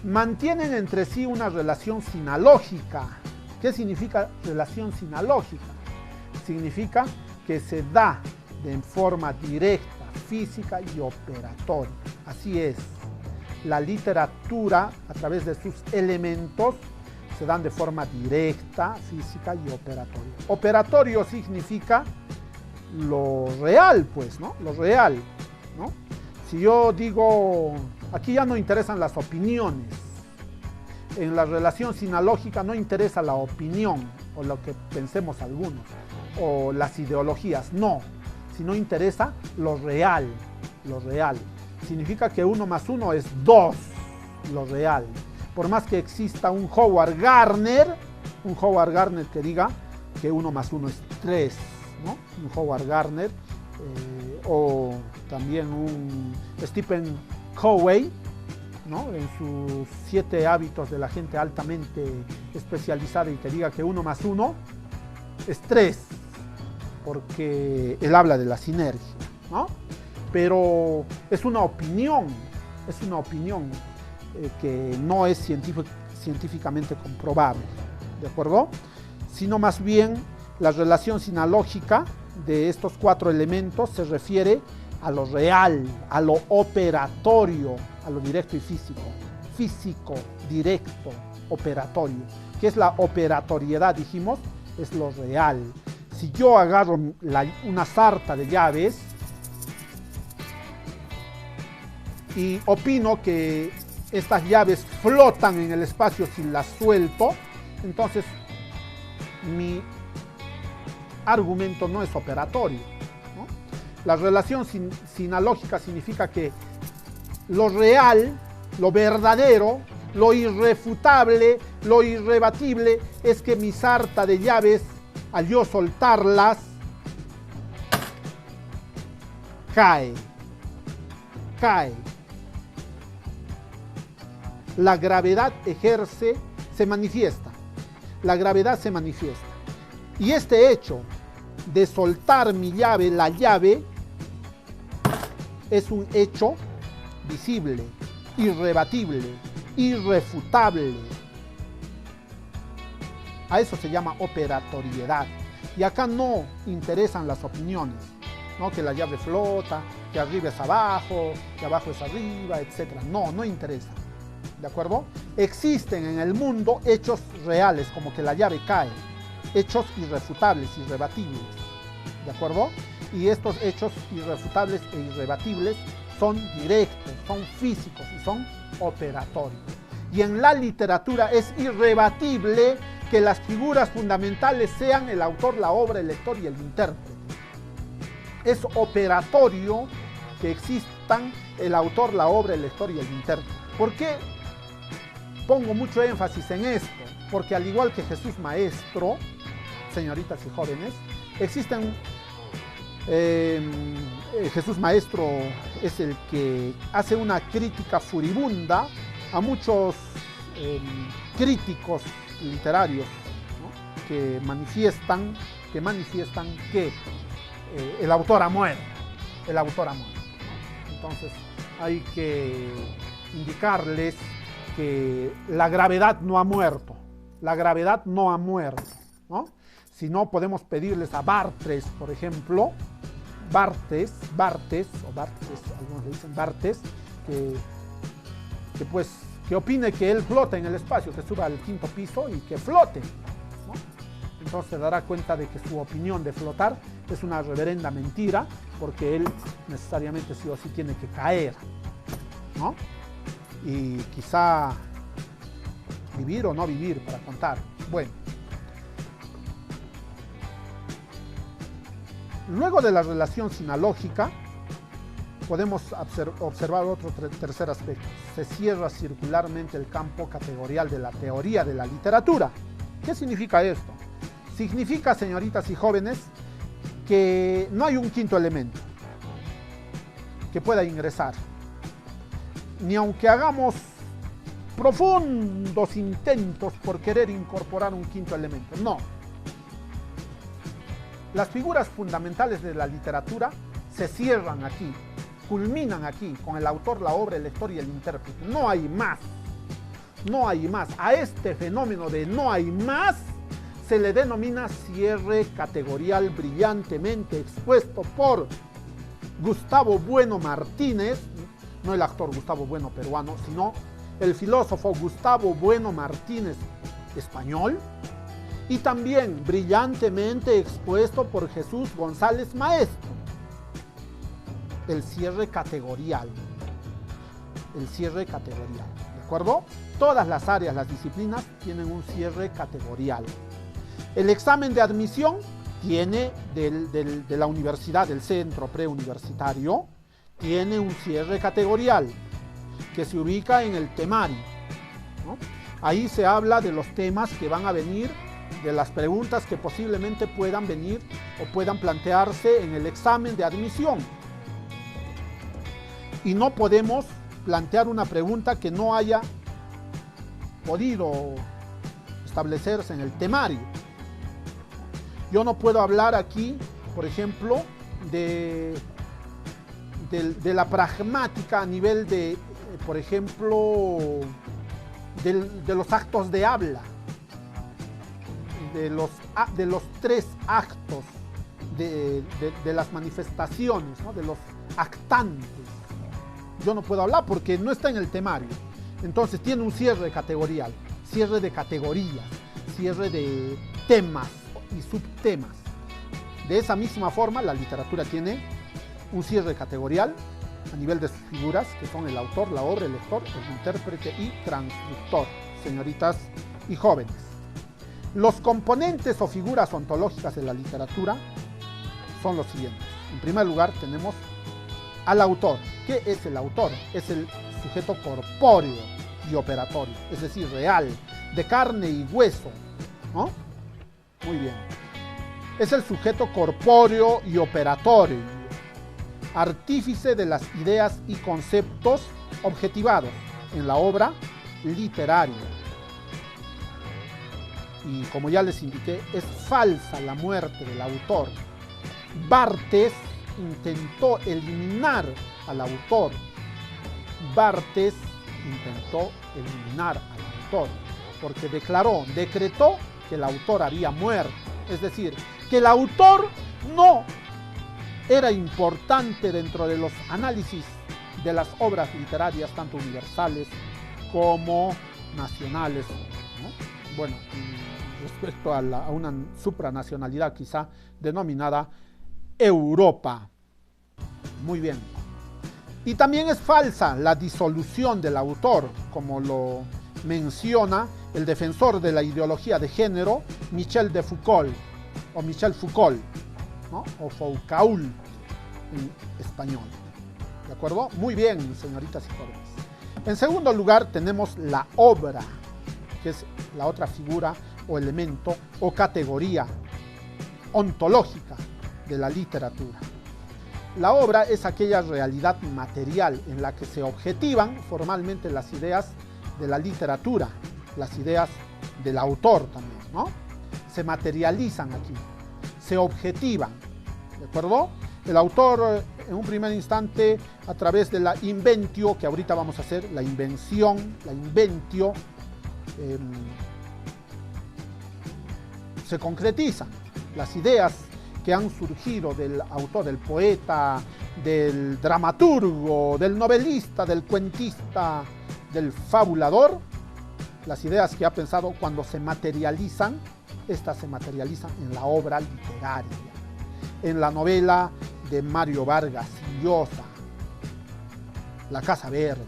Mantienen entre sí una relación sinalógica. ¿Qué significa relación sinalógica? Significa que se da de forma directa, física y operatoria. Así es. La literatura, a través de sus elementos, se dan de forma directa, física y operatoria. Operatorio significa lo real, pues, ¿no? Lo real, ¿no? Si yo digo, aquí ya no interesan las opiniones. En la relación sinalógica no interesa la opinión o lo que pensemos algunos, o las ideologías, no. Sino interesa lo real, lo real. Significa que 1 más 1 es 2, lo real. Por más que exista un Howard Gardner que diga que 1 más 1 es 3, ¿no? Un Howard Gardner, o también un Stephen Covey, ¿no? En sus 7 hábitos de la gente altamente especializada, y que diga que 1 más 1 es 3, porque él habla de la sinergia, ¿no? Pero es una opinión que no es científicamente comprobable, ¿de acuerdo? Sino más bien la relación sinalógica de estos 4 elementos se refiere a lo real, a lo operatorio, a lo directo y físico, directo, operatorio. ¿Qué es la operatoriedad? Dijimos, es lo real. Si yo agarro una sarta de llaves y opino que estas llaves flotan en el espacio si las suelto, entonces mi argumento no es operatorio, ¿no? La relación sinalógica significa que lo real, lo verdadero, lo irrefutable, lo irrebatible es que mi sarta de llaves, al yo soltarlas, cae. La gravedad se manifiesta. La gravedad se manifiesta. Y este hecho de soltar mi llave, la llave, es un hecho visible, irrebatible, irrefutable. A eso se llama operatoriedad. Y acá no interesan las opiniones, ¿no? Que la llave flota, que arriba es abajo, que abajo es arriba, etc. No interesa. ¿De acuerdo? Existen en el mundo hechos reales, como que la llave cae. Hechos irrefutables, irrebatibles. ¿De acuerdo? Y estos hechos irrefutables e irrebatibles son directos, son físicos y son operatorios. Y en la literatura es irrebatible que las figuras fundamentales sean el autor, la obra, el lector y el intérprete. Es operatorio que existan el autor, la obra, el lector y el intérprete. ¿Por qué pongo mucho énfasis en esto? Porque al igual que Jesús Maestro, señoritas y jóvenes, existen... Jesús Maestro es el que hace una crítica furibunda a muchos críticos literarios, ¿no? que manifiestan que el autor ha muerto. El autor ha muerto, ¿no? Entonces hay que indicarles que la gravedad no ha muerto. La gravedad no ha muerto, ¿no? Si no, podemos pedirles a Barthes, por ejemplo, Barthes, algunos le dicen Barthes, que opine que él flota en el espacio, que suba al 5.º piso y que flote, ¿no? entonces se dará cuenta de que su opinión de flotar es una reverenda mentira, porque él necesariamente sí o sí tiene que caer, ¿no? Y quizá vivir o no vivir para contar. Bueno, luego de la relación sinalógica, podemos observar otro tercer aspecto. Se cierra circularmente el campo categorial de la teoría de la literatura. ¿Qué significa esto? Significa, señoritas y jóvenes, que no hay un quinto elemento que pueda ingresar. Ni aunque hagamos profundos intentos por querer incorporar un quinto elemento. No. Las figuras fundamentales de la literatura se cierran aquí, culminan aquí, con el autor, la obra, el lector y el intérprete. No hay más. No hay más. A este fenómeno de no hay más se le denomina cierre categorial brillantemente expuesto por Gustavo Bueno Martínez, no el actor Gustavo Bueno peruano, sino el filósofo Gustavo Bueno Martínez español, y también brillantemente expuesto por Jesús González Maestro. El cierre categorial. El cierre categorial. ¿De acuerdo? Todas las áreas, las disciplinas tienen un cierre categorial. El examen de admisión tiene de la universidad, del centro preuniversitario, tiene un cierre categorial que se ubica en el temario, ¿no? Ahí se habla de los temas que van a venir, de las preguntas que posiblemente puedan venir o puedan plantearse en el examen de admisión. Y no podemos plantear una pregunta que no haya podido establecerse en el temario. Yo no puedo hablar aquí, por ejemplo, de la pragmática a nivel de, por ejemplo, de los actos de habla, de los tres actos de las manifestaciones, ¿no? De los actantes. Yo no puedo hablar porque no está en el temario. Entonces tiene un cierre categorial, cierre de categorías, cierre de temas y subtemas. De esa misma forma, la literatura tiene un cierre categorial a nivel de sus figuras, que son el autor, la obra, el lector, el intérprete y transcriptor, señoritas y jóvenes. Los componentes o figuras ontológicas de la literatura son los siguientes. En primer lugar, tenemos al autor. ¿Qué es el autor? Es el sujeto corpóreo y operatorio, es decir, real, de carne y hueso, ¿no? Muy bien. Es el sujeto corpóreo y operatorio, artífice de las ideas y conceptos objetivados en la obra literaria. Y como ya les indiqué, es falsa la muerte del autor. Barthes intentó eliminar al autor. Barthes intentó eliminar al autor porque decretó que el autor había muerto. Es decir, que el autor no era importante dentro de los análisis de las obras literarias, tanto universales como nacionales, ¿no? Bueno, respecto a una supranacionalidad quizá denominada Europa. Muy bien. Y también es falsa la disolución del autor, como lo menciona el defensor de la ideología de género, Michel Foucault, ¿no? O Foucault en español. ¿De acuerdo? Muy bien, señoritas y jóvenes. En segundo lugar, tenemos la obra, que es la otra figura o elemento o categoría ontológica de la literatura. La obra es aquella realidad material en la que se objetivan formalmente las ideas de la literatura, las ideas del autor también, ¿no? Se materializan aquí, se objetivan, ¿de acuerdo? El autor, en un primer instante, a través de la inventio, que ahorita vamos a hacer, la invención, la inventio, se concretizan las ideas que han surgido del autor, del poeta, del dramaturgo, del novelista, del cuentista, del fabulador. Las ideas que ha pensado, cuando se materializan, Esta se materializa en la obra literaria, en la novela de Mario Vargas Llosa, La Casa Verde,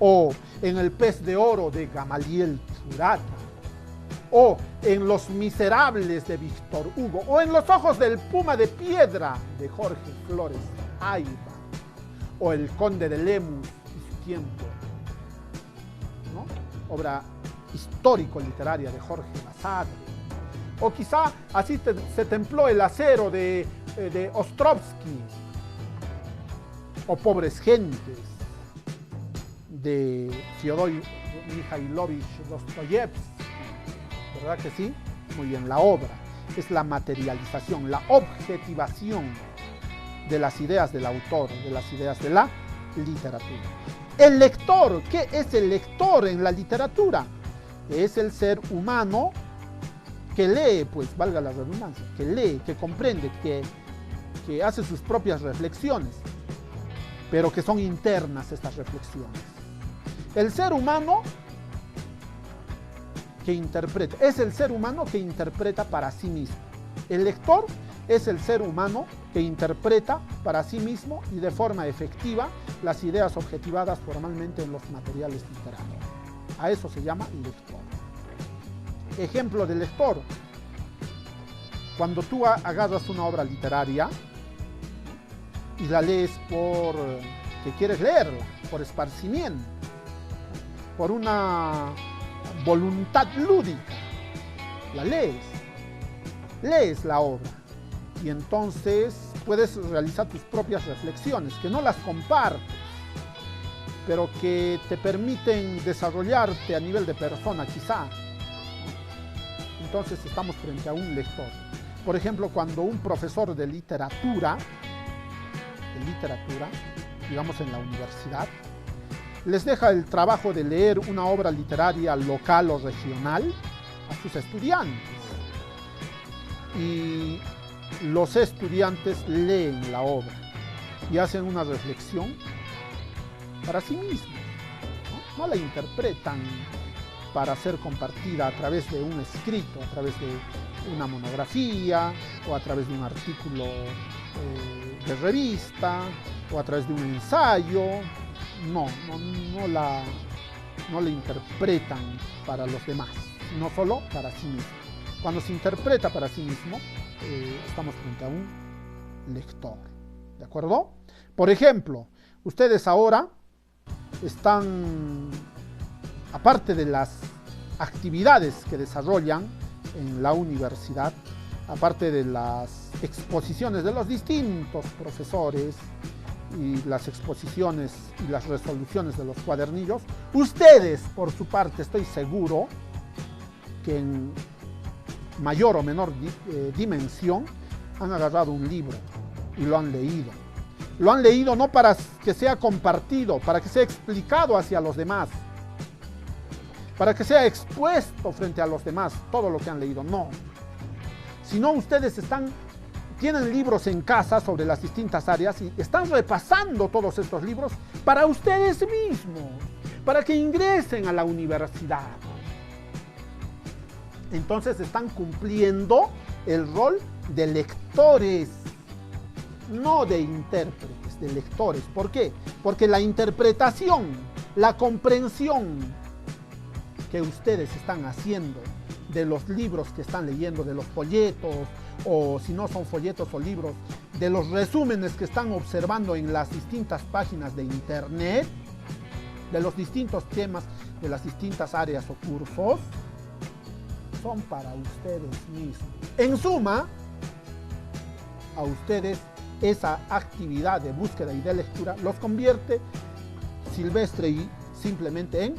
o en El Pez de Oro de Gamaliel Churata, o en Los Miserables de Víctor Hugo, o en Los Ojos del Puma de Piedra de Jorge Flores Ayva, o El Conde de Lemus y su tiempo, ¿no? Obra histórico-literaria de Jorge Basadre. O quizá así se templó El Acero de Ostrovsky, o Pobres Gentes de Fyodor Mikhailovich Dostoyevsky, ¿verdad que sí? Muy bien, la obra es la materialización, la objetivación de las ideas del autor, de las ideas de la literatura. El lector, ¿qué es el lector en la literatura? Es el ser humano que lee, pues valga la redundancia, que lee, que comprende, que hace sus propias reflexiones, pero que son internas estas reflexiones. El ser humano que interpreta, es el ser humano que interpreta para sí mismo. El lector es el ser humano que interpreta para sí mismo y de forma efectiva las ideas objetivadas formalmente en los materiales literarios. A eso se llama lector. Ejemplo de lector: cuando tú agarras una obra literaria y la lees porque quieres leerla, por esparcimiento, por una voluntad lúdica, la lees la obra y entonces puedes realizar tus propias reflexiones, que no las compartes, pero que te permiten desarrollarte a nivel de persona quizá. Entonces estamos frente a un lector. Por ejemplo, cuando un profesor de literatura, digamos en la universidad, les deja el trabajo de leer una obra literaria local o regional a sus estudiantes. Y los estudiantes leen la obra y hacen una reflexión para sí mismos, ¿no? No la interpretan para ser compartida a través de un escrito, a través de una monografía o a través de un artículo de revista o a través de un ensayo. No la interpretan para los demás, sino solo para sí mismo. Cuando se interpreta para sí mismo, estamos frente a un lector, ¿de acuerdo? Por ejemplo, ustedes ahora están, aparte de las actividades que desarrollan en la universidad, aparte de las exposiciones de los distintos profesores y las exposiciones y las resoluciones de los cuadernillos, ustedes, por su parte, estoy seguro que en mayor o menor dimensión han agarrado un libro y lo han leído. Lo han leído no para que sea compartido, para que sea explicado hacia los demás, para que sea expuesto frente a los demás todo lo que han leído, no. Sino ustedes tienen libros en casa sobre las distintas áreas y están repasando todos estos libros para ustedes mismos, para que ingresen a la universidad. Entonces están cumpliendo el rol de lectores, no de intérpretes, de lectores. ¿Por qué? Porque la interpretación, la comprensión que ustedes están haciendo de los libros que están leyendo, de los folletos, o si no son folletos o libros, de los resúmenes que están observando en las distintas páginas de internet, de los distintos temas, de las distintas áreas o cursos, son para ustedes mismos. En suma, a ustedes esa actividad de búsqueda y de lectura los convierte silvestre y simplemente en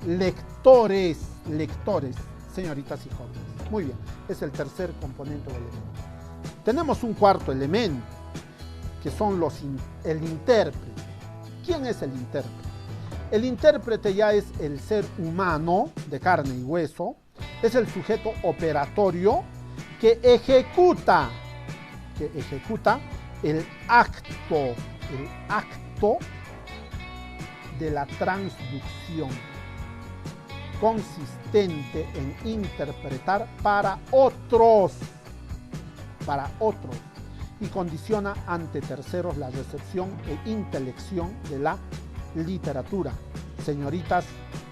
lectores, señoritas y jóvenes. Muy bien, es el tercer componente del elemento. Tenemos un cuarto elemento, que son el intérprete. ¿Quién es el intérprete? El intérprete ya es el ser humano de carne y hueso, es el sujeto operatorio que ejecuta el acto de la transducción. consistente en interpretar para otros, y condiciona ante terceros la recepción e intelección de la literatura. Señoritas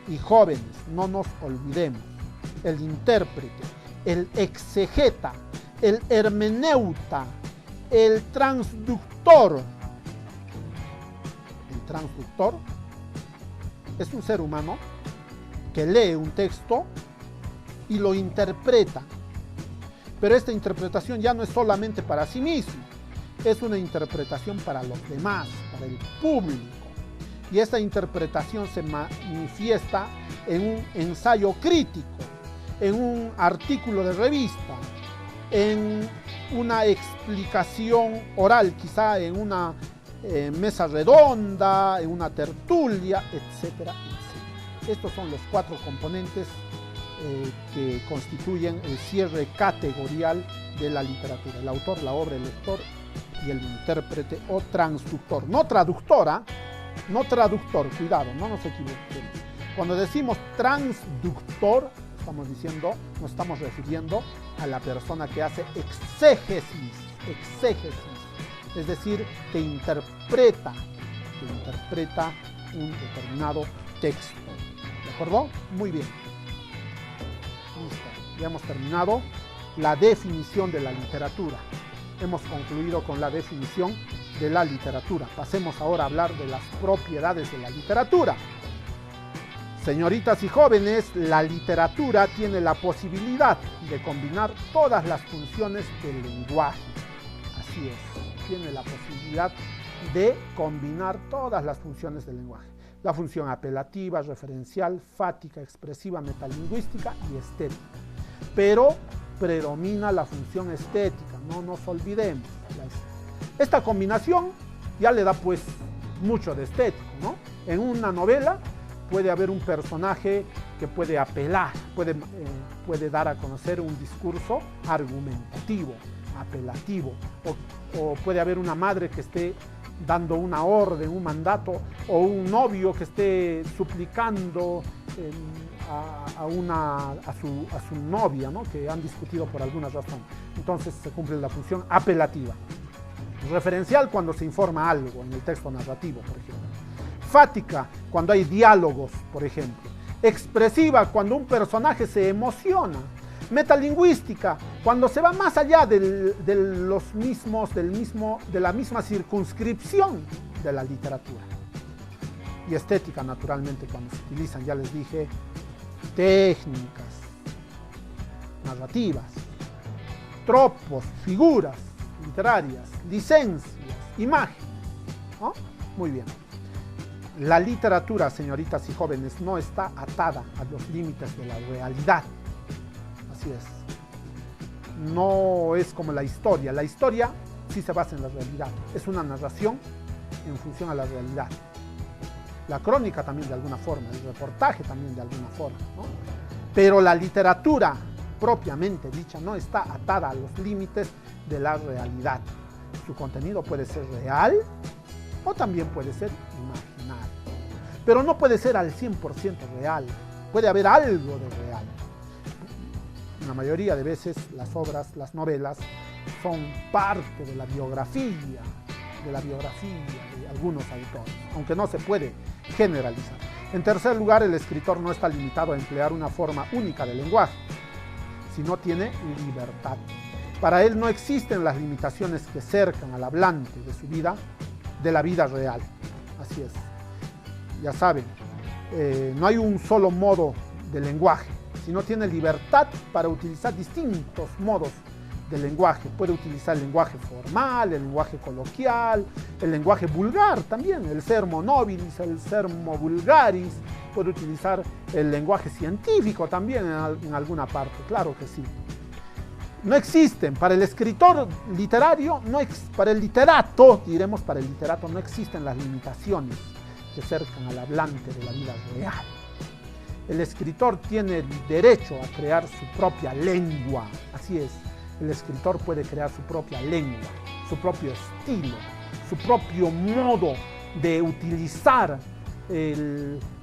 y jóvenes, no nos olvidemos, el intérprete, el exegeta, el hermeneuta, el transductor. El transductor es un ser humano que lee un texto y lo interpreta. Pero esta interpretación ya no es solamente para sí mismo, es una interpretación para los demás, para el público. Y esta interpretación se manifiesta en un ensayo crítico, en un artículo de revista, en una explicación oral, quizá en una mesa redonda, en una tertulia, etcétera, etcétera. Estos son los 4 componentes que constituyen el cierre categorial de la literatura: el autor, la obra, el lector y el intérprete o transductor. No traductora, no traductor, cuidado, no nos equivoquemos. Cuando decimos transductor, nos estamos refiriendo a la persona que hace exégesis, es decir, que interpreta un determinado texto. ¿De acuerdo? Muy bien. Listo. Ya hemos terminado la definición de la literatura. Hemos concluido con la definición de la literatura. Pasemos ahora a hablar de las propiedades de la literatura. Señoritas y jóvenes, la literatura tiene la posibilidad de combinar todas las funciones del lenguaje. Así es, tiene la posibilidad de combinar todas las funciones del lenguaje. La función apelativa, referencial, fática, expresiva, metalingüística y estética. Pero predomina la función estética, no nos olvidemos. Esta combinación ya le da pues mucho de estético, ¿no? En una novela puede haber un personaje que puede apelar, puede dar a conocer un discurso argumentativo, apelativo, o puede haber una madre que esté dando una orden, un mandato, o un novio que esté suplicando a su novia, ¿no? Que han discutido por alguna razón. Entonces se cumple la función apelativa. Referencial, cuando se informa algo en el texto narrativo, por ejemplo. Fática, cuando hay diálogos, por ejemplo. Expresiva, cuando un personaje se emociona. Metalingüística, cuando se va más allá de la misma circunscripción de la literatura. Y estética, naturalmente, cuando se utilizan, ya les dije, técnicas, narrativas, tropos, figuras literarias, licencias, imágenes, ¿no? Muy bien. La literatura, señoritas y jóvenes, no está atada a los límites de la realidad. Así es. No es como la historia. La historia sí se basa en la realidad. Es una narración en función a la realidad. La crónica también de alguna forma, el reportaje también de alguna forma, ¿no? Pero la literatura propiamente dicha no está atada a los límites de la realidad. Su contenido puede ser real o también puede ser imaginario. Pero no puede ser al 100% real. Puede haber algo de real. La mayoría de veces las obras, las novelas, son parte de la biografía de algunos autores, aunque no se puede generalizar. En tercer lugar, el escritor no está limitado a emplear una forma única de lenguaje, sino tiene libertad. Para él no existen las limitaciones que cercan al hablante de su vida, de la vida real. Así es. Ya saben, no hay un solo modo de lenguaje, sino tiene libertad para utilizar distintos modos de lenguaje. Puede utilizar el lenguaje formal, el lenguaje coloquial, el lenguaje vulgar también, el sermo nobilis, el sermo vulgaris. Puede utilizar el lenguaje científico también en alguna parte, claro que sí. No existen, para el escritor literario, para el literato, diremos para el literato, no existen las limitaciones que cercan al hablante de la vida real. El escritor tiene el derecho a crear su propia lengua, así es. El escritor puede crear su propia lengua, su propio estilo, su propio modo de utilizar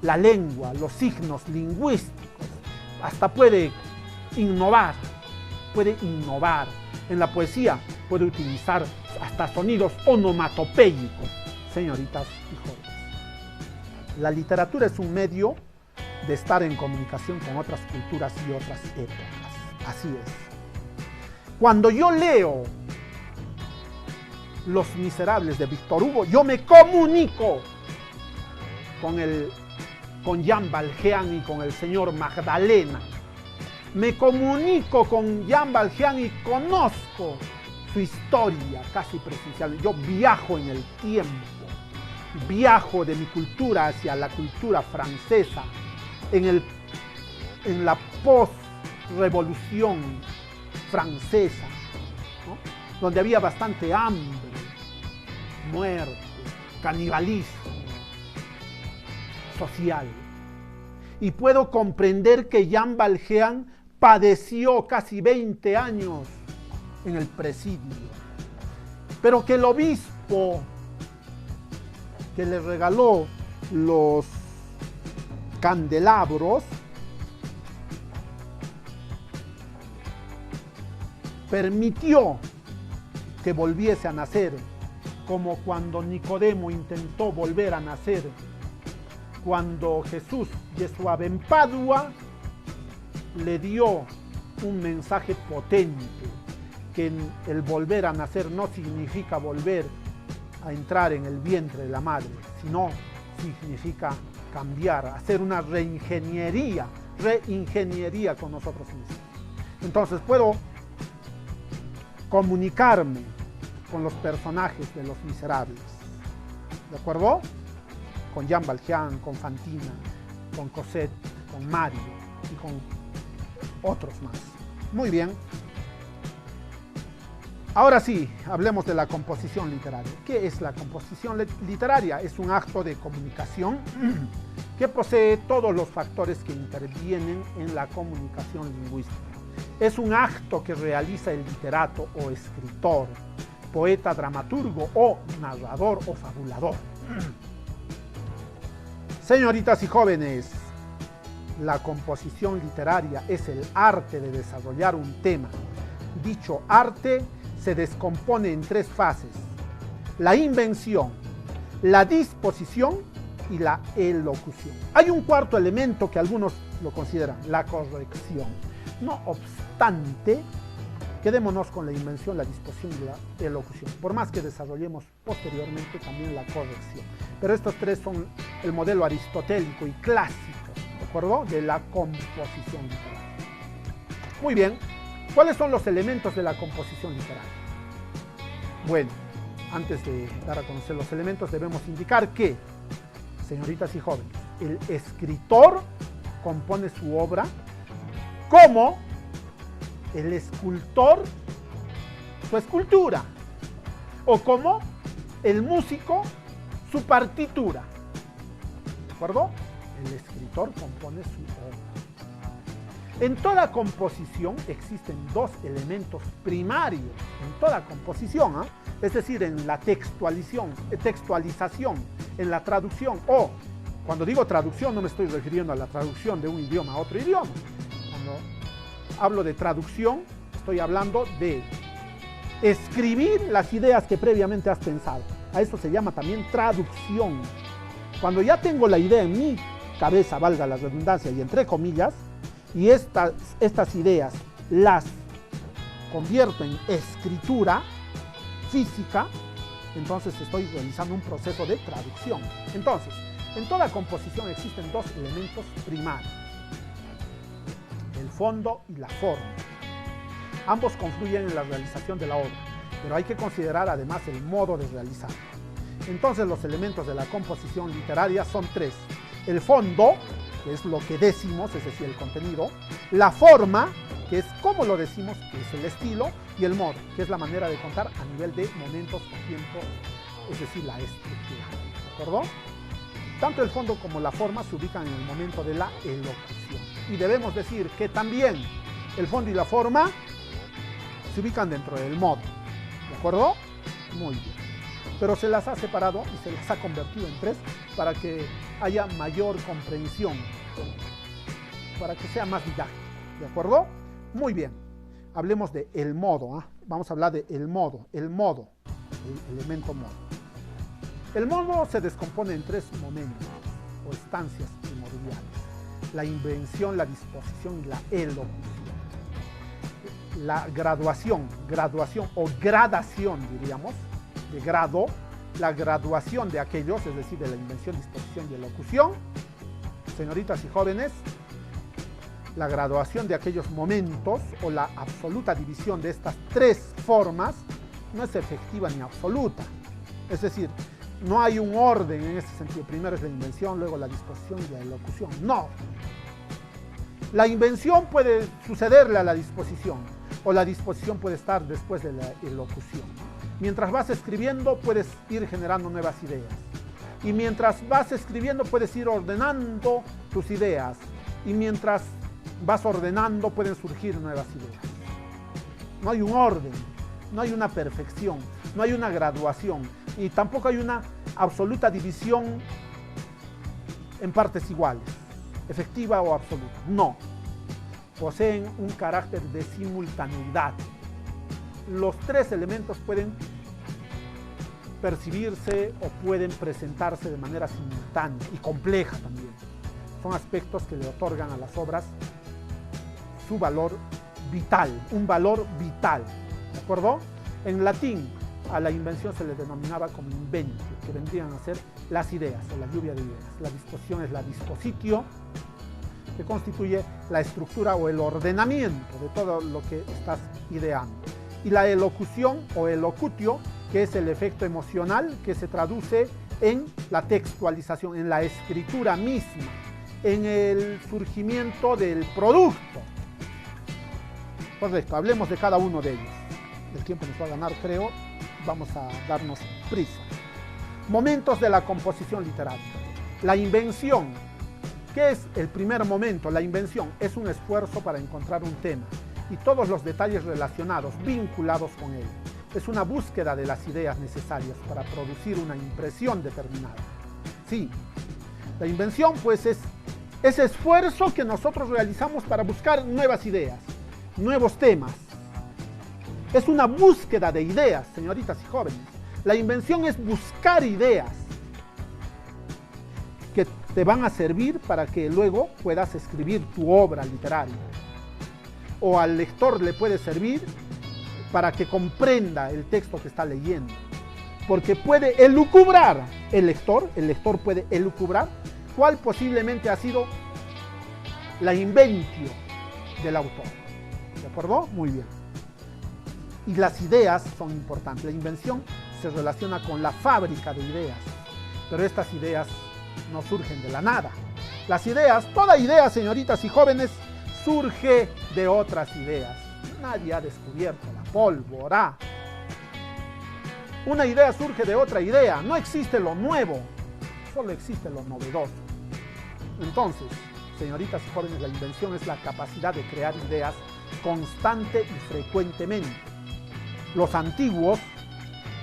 la lengua, los signos lingüísticos, hasta puede innovar, En la poesía puede utilizar hasta sonidos onomatopéicos, señoritas y jóvenes. La literatura es un medio de estar en comunicación con otras culturas y otras épocas. Así es. Cuando yo leo Los Miserables de Víctor Hugo, yo me comunico con Jean Valjean y con el señor Magdalena. Me comunico con Jean Valjean y conozco su historia casi presencial. Yo viajo en el tiempo, viajo de mi cultura hacia la cultura francesa, en la post-revolución francesa, ¿no? Donde había bastante hambre, muerte, canibalismo social. Y puedo comprender que Jean Valjean padeció casi 20 años en el presidio, pero que el obispo que le regaló los candelabros permitió que volviese a nacer, como cuando Nicodemo intentó volver a nacer, cuando Jesús, Yeshua ben Padua, le dio un mensaje potente, que el volver a nacer no significa volver a entrar en el vientre de la madre, sino significa cambiar, hacer una reingeniería con nosotros mismos. Entonces puedo comunicarme con los personajes de Los Miserables, ¿de acuerdo? Con Jean Valjean, con Fantina, con Cosette, con Mario y con otros más. Muy bien. Ahora sí, hablemos de la composición literaria. ¿Qué es la composición literaria? Es un acto de comunicación que posee todos los factores que intervienen en la comunicación lingüística. Es un acto que realiza el literato o escritor, poeta, dramaturgo o narrador o fabulador. Señoritas y jóvenes, la composición literaria es el arte de desarrollar un tema. Dicho arte se descompone en 3 fases: la invención, la disposición y la elocución. Hay un cuarto elemento que algunos lo consideran, la corrección. No obstante, quedémonos con la invención, la disposición y la elocución, por más que desarrollemos posteriormente también la corrección. Pero estos 3 son el modelo aristotélico y clásico, ¿de acuerdo?, de la composición literaria. Muy bien, ¿cuáles son los elementos de la composición literaria? Bueno, antes de dar a conocer los elementos, debemos indicar que, señoritas y jóvenes, el escritor compone su obra como el escultor su escultura, o como el músico su partitura. ¿De acuerdo? El escritor compone su obra. En toda composición existen 2 elementos primarios, en toda composición, es decir, en la textualización, en la traducción, o cuando digo traducción no me estoy refiriendo a la traducción de un idioma a otro idioma. Cuando hablo de traducción, estoy hablando de escribir las ideas que previamente has pensado. A eso se llama también traducción. Cuando ya tengo la idea en mi cabeza, valga la redundancia y entre comillas, y estas ideas las convierto en escritura física, entonces estoy realizando un proceso de traducción. Entonces, en toda composición existen 2 elementos primarios: el fondo y la forma. Ambos confluyen en la realización de la obra, pero hay que considerar además el modo de realizar. Entonces los elementos de la composición literaria son 3. El fondo, que es lo que decimos, es decir, el contenido; la forma, que es cómo lo decimos, que es el estilo; y el modo, que es la manera de contar a nivel de momentos o tiempo, es decir, la estructura. ¿De acuerdo? Tanto el fondo como la forma se ubican en el momento de la elocución. Y debemos decir que también el fondo y la forma se ubican dentro del modo. ¿De acuerdo? Muy bien. Pero se las ha separado y se las ha convertido en 3 para que haya mayor comprensión. para que sea más didáctico, ¿de acuerdo? Muy bien, hablemos de el modo, ¿eh? Vamos a hablar de el modo, el elemento modo. El modo se descompone en 3 momentos o estancias primordiales: la invención, la disposición y la elocución. La graduación o gradación, diríamos, de grado, la graduación de aquellos, es decir, de la invención, disposición y elocución. Señoritas y jóvenes, la graduación de aquellos momentos o la absoluta división de estas 3 formas no es efectiva ni absoluta. Es decir, no hay un orden en este sentido. Primero es la invención, luego la disposición y la elocución. No. La invención puede sucederle a la disposición, o la disposición puede estar después de la elocución. Mientras vas escribiendo puedes ir generando nuevas ideas. Y mientras vas escribiendo puedes ir ordenando tus ideas. Y mientras vas ordenando pueden surgir nuevas ideas. No hay un orden, no hay una perfección, no hay una graduación. Y tampoco hay una absoluta división en partes iguales, efectiva o absoluta. No. Poseen un carácter de simultaneidad. Los 3 elementos pueden percibirse o pueden presentarse de manera simultánea y compleja también. Son aspectos que le otorgan a las obras su valor vital, un valor vital, ¿de acuerdo? En latín, a la invención se le denominaba como inventio, que vendrían a ser las ideas o la lluvia de ideas. La disposición es la dispositio, que constituye la estructura o el ordenamiento de todo lo que estás ideando. Y la elocución o elocutio, que es el efecto emocional que se traduce en la textualización, en la escritura misma, en el surgimiento del producto. Correcto, hablemos de cada uno de ellos. El tiempo nos va a ganar, creo. Vamos a darnos prisa. Momentos de la composición literaria. La invención. ¿Qué es el primer momento? La invención es un esfuerzo para encontrar un tema y todos los detalles relacionados, vinculados con él. Es una búsqueda de las ideas necesarias para producir una impresión determinada. Sí, la invención pues es ese esfuerzo que nosotros realizamos para buscar nuevas ideas, nuevos temas. Es una búsqueda de ideas, señoritas y jóvenes. La invención es buscar ideas que te van a servir para que luego puedas escribir tu obra literaria. O al lector le puede servir para que comprenda el texto que está leyendo. Porque puede elucubrar el lector puede elucubrar cuál posiblemente ha sido la inventio del autor. ¿De acuerdo? Muy bien. Y las ideas son importantes. La invención se relaciona con la fábrica de ideas, pero estas ideas no surgen de la nada. Las ideas, toda idea, señoritas y jóvenes, surge de otras ideas. Nadie ha descubierto la pólvora. Una idea surge de otra idea. No existe lo nuevo, solo existe lo novedoso. Entonces, señoritas y jóvenes, la invención es la capacidad de crear ideas constante y frecuentemente. Los antiguos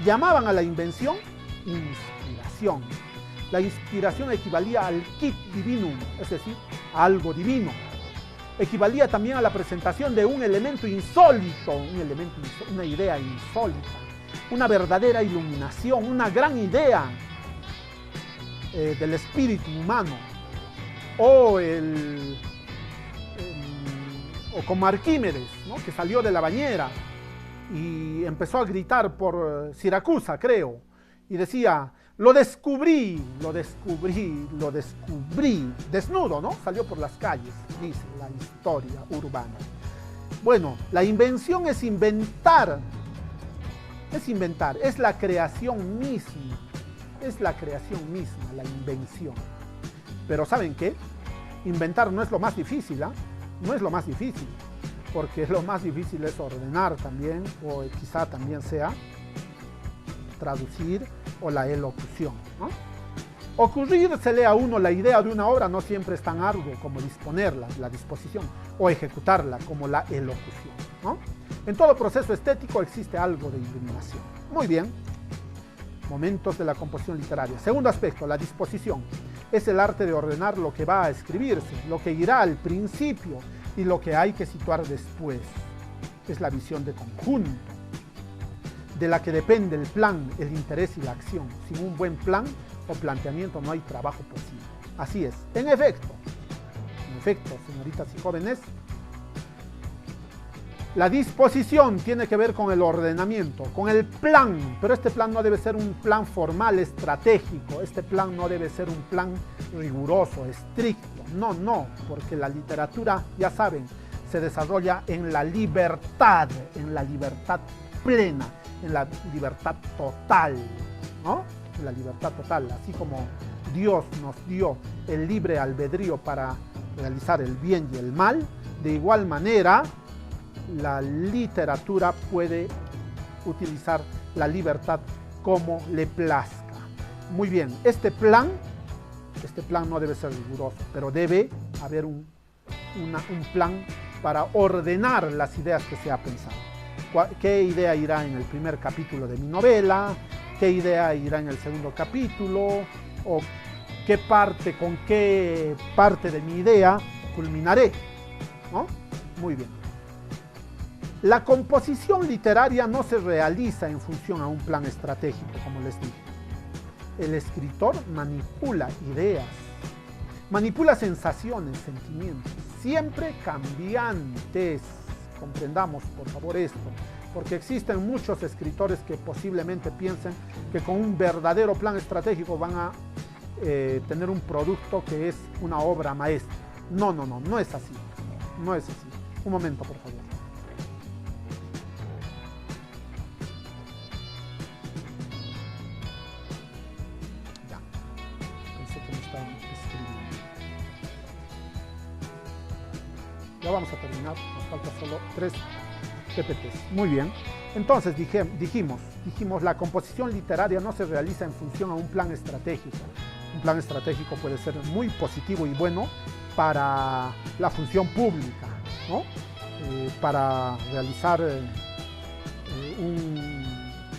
llamaban a la invención inspiración. La inspiración equivalía al quid divinum, es decir, a algo divino. Equivalía también a la presentación de un elemento insólito, una idea insólita, una verdadera iluminación, una gran idea del espíritu humano. O como Arquímedes, ¿no?, que salió de la bañera y empezó a gritar por Siracusa, creo, y decía: lo descubrí, desnudo, ¿no? Salió por las calles, dice la historia urbana. Bueno, la invención es inventar, es la creación misma, la invención. Pero ¿saben qué? Inventar no es lo más difícil, ¿eh? No es lo más difícil, porque lo más difícil es ordenar también, o quizá también sea traducir o la elocución, ¿no? Ocurrírsele a uno la idea de una obra no siempre es tan arduo como disponerla, la disposición, o ejecutarla como la elocución, ¿no? En todo proceso estético existe algo de iluminación. Muy bien. Momentos de la composición literaria. Segundo aspecto, la disposición. es el arte de ordenar lo que va a escribirse, lo que irá al principio y lo que hay que situar después. Es la visión de conjunto, de la que depende el plan, el interés y la acción. Sin un buen plan o planteamiento no hay trabajo posible. Así es. En efecto, señoritas y jóvenes, la disposición tiene que ver con el ordenamiento, con el plan, pero este plan no debe ser un plan formal, estratégico, este plan no debe ser un plan riguroso, estricto, no, porque la literatura, ya saben, se desarrolla en la libertad plena, en la libertad total, ¿no? En la libertad total, así como Dios nos dio el libre albedrío para realizar el bien y el mal, de igual manera, la literatura puede utilizar la libertad como le plazca. Muy bien, este plan no debe ser riguroso, pero debe haber un plan para ordenar las ideas que se ha pensado. ¿Qué idea irá en el primer capítulo de mi novela? ¿Qué idea irá en el segundo capítulo? ¿O con qué parte de mi idea culminaré? ¿No? Muy bien. La composición literaria no se realiza en función a un plan estratégico, como les dije. El escritor manipula ideas, manipula sensaciones, sentimientos, siempre cambiantes. Comprendamos, por favor, esto, porque existen muchos escritores que posiblemente piensen que con un verdadero plan estratégico van a tener un producto que es una obra maestra. No es así. No es así. Un momento, por favor. Ya. Pensé que me estaban escribiendo. Ya vamos a terminar. Nos falta solo 3 PPTs. Muy bien. Entonces dijimos, la composición literaria no se realiza en función a un plan estratégico. Un plan estratégico puede ser muy positivo y bueno para la función pública, ¿no? Para realizar un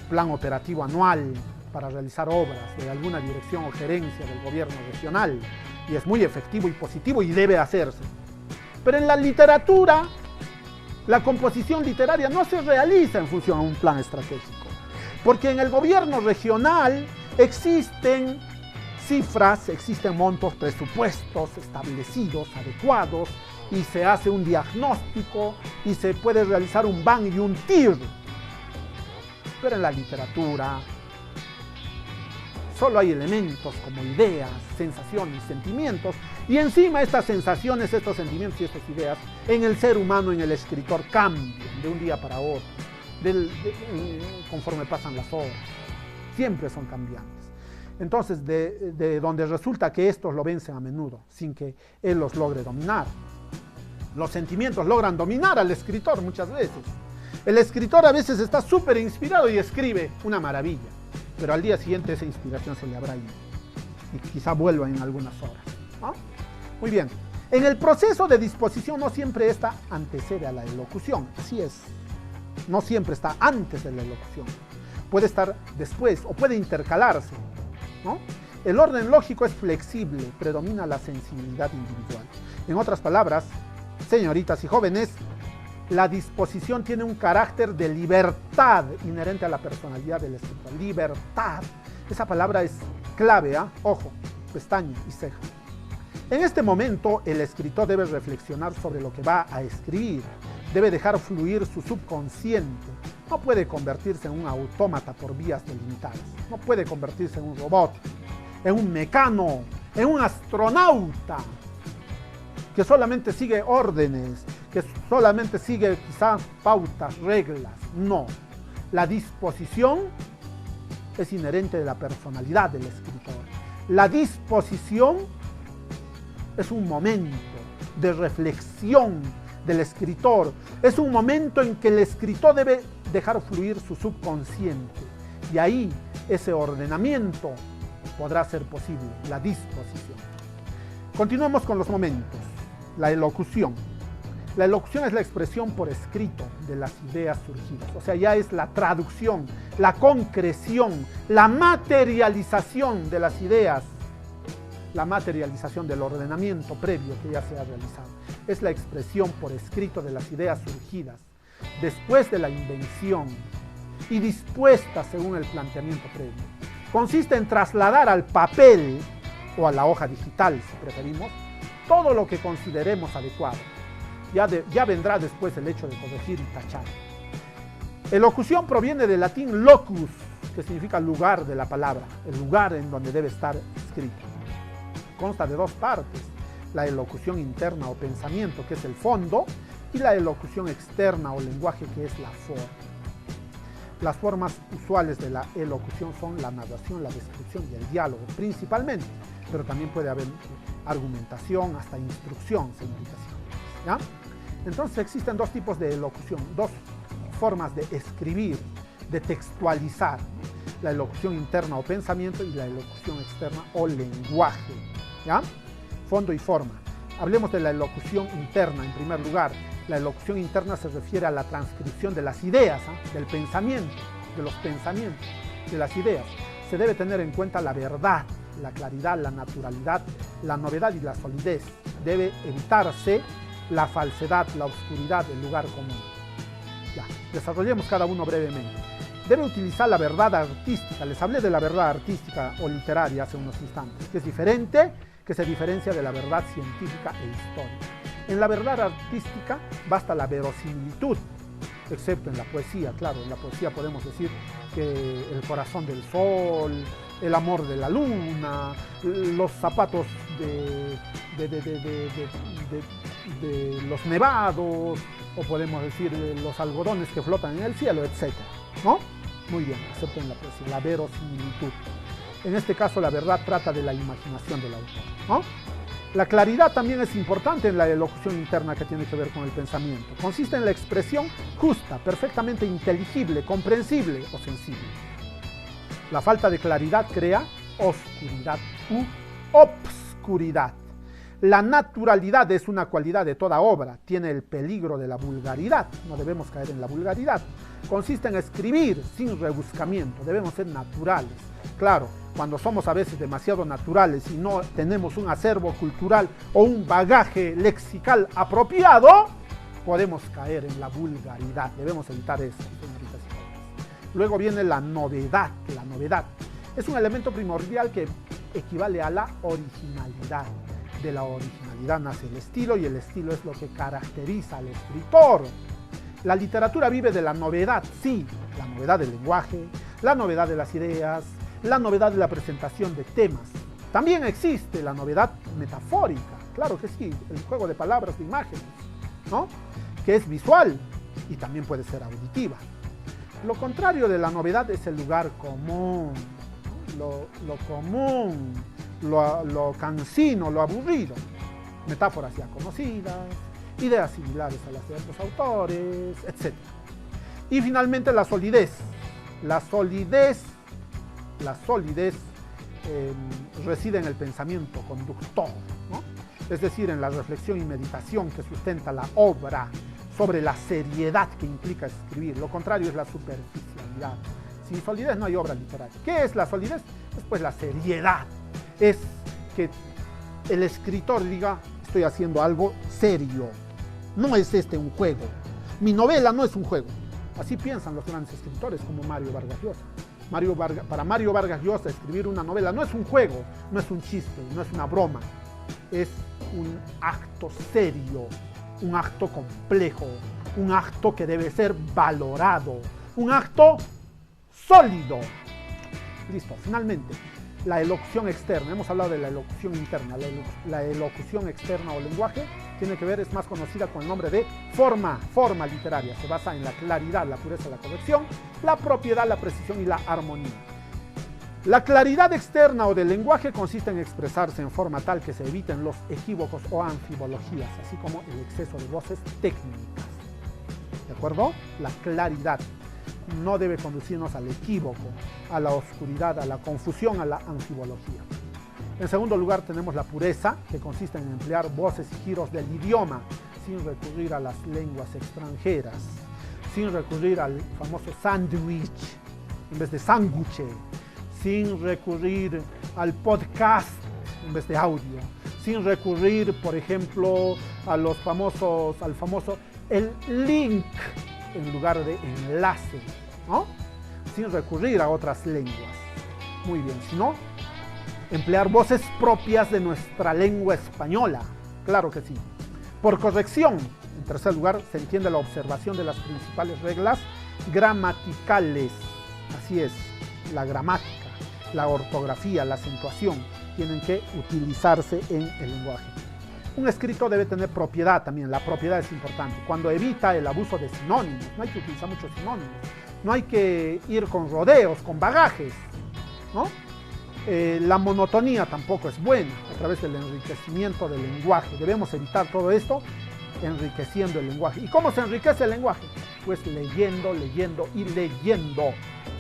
plan operativo anual, para realizar obras de alguna dirección o gerencia del gobierno regional, y es muy efectivo y positivo y debe hacerse. Pero en la literatura, la composición literaria no se realiza en función a un plan estratégico, porque en el gobierno regional existen cifras, existen montos, presupuestos establecidos, adecuados, y se hace un diagnóstico y se puede realizar un ban y un tir. Pero en la literatura solo hay elementos como ideas, sensaciones, sentimientos, y encima estas sensaciones, estos sentimientos y estas ideas en el ser humano, en el escritor, cambian de un día para otro, conforme pasan las horas. Siempre son cambiantes. Entonces, de donde resulta que estos lo vencen a menudo, sin que él los logre dominar. Los sentimientos logran dominar al escritor muchas veces. El escritor a veces está súper inspirado y escribe una maravilla, pero al día siguiente esa inspiración se le habrá ido y quizá vuelva en algunas horas, ¿no? Muy bien. En el proceso de disposición no siempre esta antecede a la elocución, así es. No siempre está antes de la elocución. Puede estar después o puede intercalarse, ¿no? El orden lógico es flexible, predomina la sensibilidad individual. En otras palabras, señoritas y jóvenes, la disposición tiene un carácter de libertad inherente a la personalidad del escritor. Libertad. Esa palabra es clave, ¿eh? Ojo, pestaña y ceja. En este momento, el escritor debe reflexionar sobre lo que va a escribir. Debe dejar fluir su subconsciente. No puede convertirse en un autómata por vías delimitadas. No puede convertirse en un robot, en un mecano, en un astronauta que solamente sigue órdenes, que solamente sigue quizás pautas, reglas. No. La disposición es inherente de la personalidad del escritor. La disposición es un momento de reflexión del escritor. Es un momento en que el escritor debe dejar fluir su subconsciente. Y ahí ese ordenamiento podrá ser posible, la disposición. Continuemos con los momentos. La elocución. La elocución es la expresión por escrito de las ideas surgidas. O sea, ya es la traducción, la concreción, la materialización de las ideas, la materialización del ordenamiento previo que ya se ha realizado. Es la expresión por escrito de las ideas surgidas después de la invención y dispuestas según el planteamiento previo. Consiste en trasladar al papel o a la hoja digital, si preferimos, todo lo que consideremos adecuado. Ya vendrá después el hecho de corregir y tachar. Elocución proviene del latín locus, que significa lugar de la palabra, el lugar en donde debe estar escrito. Consta de dos partes, la elocución interna o pensamiento, que es el fondo, y la elocución externa o lenguaje, que es la forma. Las formas usuales de la elocución son la narración, la descripción y el diálogo, principalmente, pero también puede haber argumentación, hasta instrucción, significación, ¿ya? Entonces existen dos tipos de elocución, dos formas de escribir, de textualizar, la elocución interna o pensamiento y la elocución externa o lenguaje, ¿ya? Fondo y forma. Hablemos de la elocución interna en primer lugar. La elocución interna se refiere a la transcripción de las ideas, del pensamiento, de los pensamientos, de las ideas. Se debe tener en cuenta la verdad, la claridad, la naturalidad, la novedad y la solidez. Debe evitarse la falsedad, la oscuridad, el lugar común. Ya, desarrollemos cada uno brevemente. Debe utilizar la verdad artística. Les hablé de la verdad artística o literaria hace unos instantes, que es diferente, que se diferencia de la verdad científica e histórica. En la verdad artística basta la verosimilitud, excepto en la poesía. Claro, en la poesía podemos decir que el corazón del sol, el amor de la luna, los zapatos de los nevados, o podemos decir los algodones que flotan en el cielo, etc. ¿No? Muy bien, excepto en la poesía, la verosimilitud. En este caso la verdad trata de la imaginación del autor, ¿no? La claridad también es importante en la elocución interna que tiene que ver con el pensamiento. Consiste en la expresión justa, perfectamente inteligible, comprensible o sensible. La falta de claridad crea oscuridad u obscuridad. La naturalidad es una cualidad de toda obra, tiene el peligro de la vulgaridad, no debemos caer en la vulgaridad. Consiste en escribir sin rebuscamiento, debemos ser naturales. Claro, cuando somos a veces demasiado naturales y no tenemos un acervo cultural o un bagaje lexical apropiado, podemos caer en la vulgaridad. Debemos evitar eso, señoritas y señores. Luego viene la novedad. La novedad es un elemento primordial que equivale a la originalidad. De la originalidad nace el estilo y el estilo es lo que caracteriza al escritor. La literatura vive de la novedad, sí, la novedad del lenguaje, la novedad de las ideas, la novedad de la presentación de temas. También existe la novedad metafórica, claro que sí, el juego de palabras, de imágenes, ¿no? Que es visual y también puede ser auditiva. Lo contrario de la novedad es el lugar común, lo común, lo cansino, lo aburrido. Metáforas ya conocidas, ideas similares a las de otros autores, etc. Y finalmente la solidez. La solidez reside en el pensamiento conductor, ¿no? Es decir, en la reflexión y meditación que sustenta la obra sobre la seriedad que implica escribir. Lo contrario es la superficialidad. Sin solidez no hay obra literaria. ¿Qué es la solidez? Es pues la seriedad. Es que el escritor diga, estoy haciendo algo serio. No es este un juego. Mi novela no es un juego. Así piensan los grandes escritores como Mario Vargas Llosa. Para Mario Vargas Llosa escribir una novela no es un juego, no es un chiste, no es una broma. Es un acto serio, un acto complejo, un acto que debe ser valorado, un acto sólido. Listo, finalmente, la elocución externa. Hemos hablado de la elocución interna. La elocución externa o lenguaje tiene que ver, es más conocida con el nombre de forma literaria. Se basa en la claridad, la pureza, la corrección, la propiedad, la precisión y la armonía. La claridad externa o del lenguaje consiste en expresarse en forma tal que se eviten los equívocos o anfibologías, así como el exceso de voces técnicas. ¿De acuerdo? La claridad no debe conducirnos al equívoco, a la oscuridad, a la confusión, a la anfibología. En segundo lugar tenemos la pureza, que consiste en emplear voces y giros del idioma sin recurrir a las lenguas extranjeras, sin recurrir al famoso sándwich en vez de sándwich, sin recurrir al podcast en vez de audio, sin recurrir, por ejemplo, al famoso el link en lugar de enlace, ¿no? Sin recurrir a otras lenguas. Muy bien, sino emplear voces propias de nuestra lengua española, claro que sí. Por corrección, en tercer lugar, se entiende la observación de las principales reglas gramaticales. Así es, la gramática, la ortografía, la acentuación tienen que utilizarse en el lenguaje. Un escrito debe tener propiedad también, la propiedad es importante. Cuando evita el abuso de sinónimos, no hay que utilizar muchos sinónimos, no hay que ir con rodeos, con bagajes, ¿no? La monotonía tampoco es buena a través del enriquecimiento del lenguaje. Debemos evitar todo esto enriqueciendo el lenguaje. ¿Y cómo se enriquece el lenguaje? Pues leyendo, leyendo y leyendo.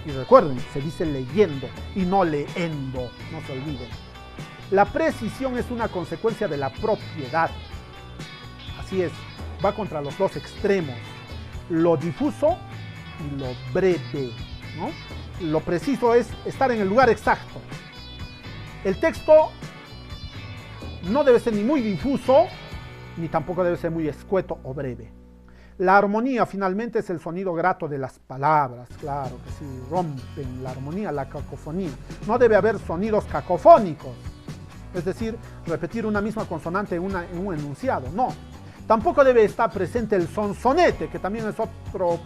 Y recuerden, se dice leyendo y no leendo, no se olviden. La precisión es una consecuencia de la propiedad. Así es, va contra los dos extremos, lo difuso y lo breve, ¿no? Lo preciso es estar en el lugar exacto. El texto no debe ser ni muy difuso, ni tampoco debe ser muy escueto o breve. La armonía finalmente es el sonido grato de las palabras, claro que sí, rompen la armonía, la cacofonía. No debe haber sonidos cacofónicos, es decir, repetir una misma consonante en un enunciado, no. Tampoco debe estar presente el sonsonete, que también es otro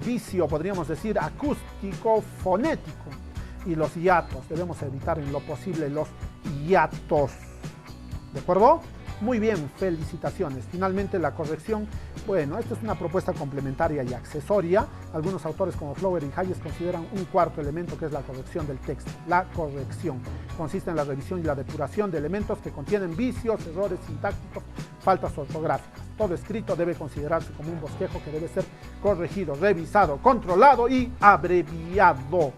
vicio, podríamos decir, acústico, fonético. Y los hiatos, debemos evitar en lo posible los hiatos, ¿de acuerdo? Muy bien, felicitaciones. Finalmente la corrección, bueno, esta es una propuesta complementaria y accesoria. Algunos autores como Flower y Hayes consideran un cuarto elemento que es la corrección del texto. La corrección consiste en la revisión y la depuración de elementos que contienen vicios, errores sintácticos, faltas ortográficas. Todo escrito debe considerarse como un bosquejo que debe ser corregido, revisado, controlado y abreviado.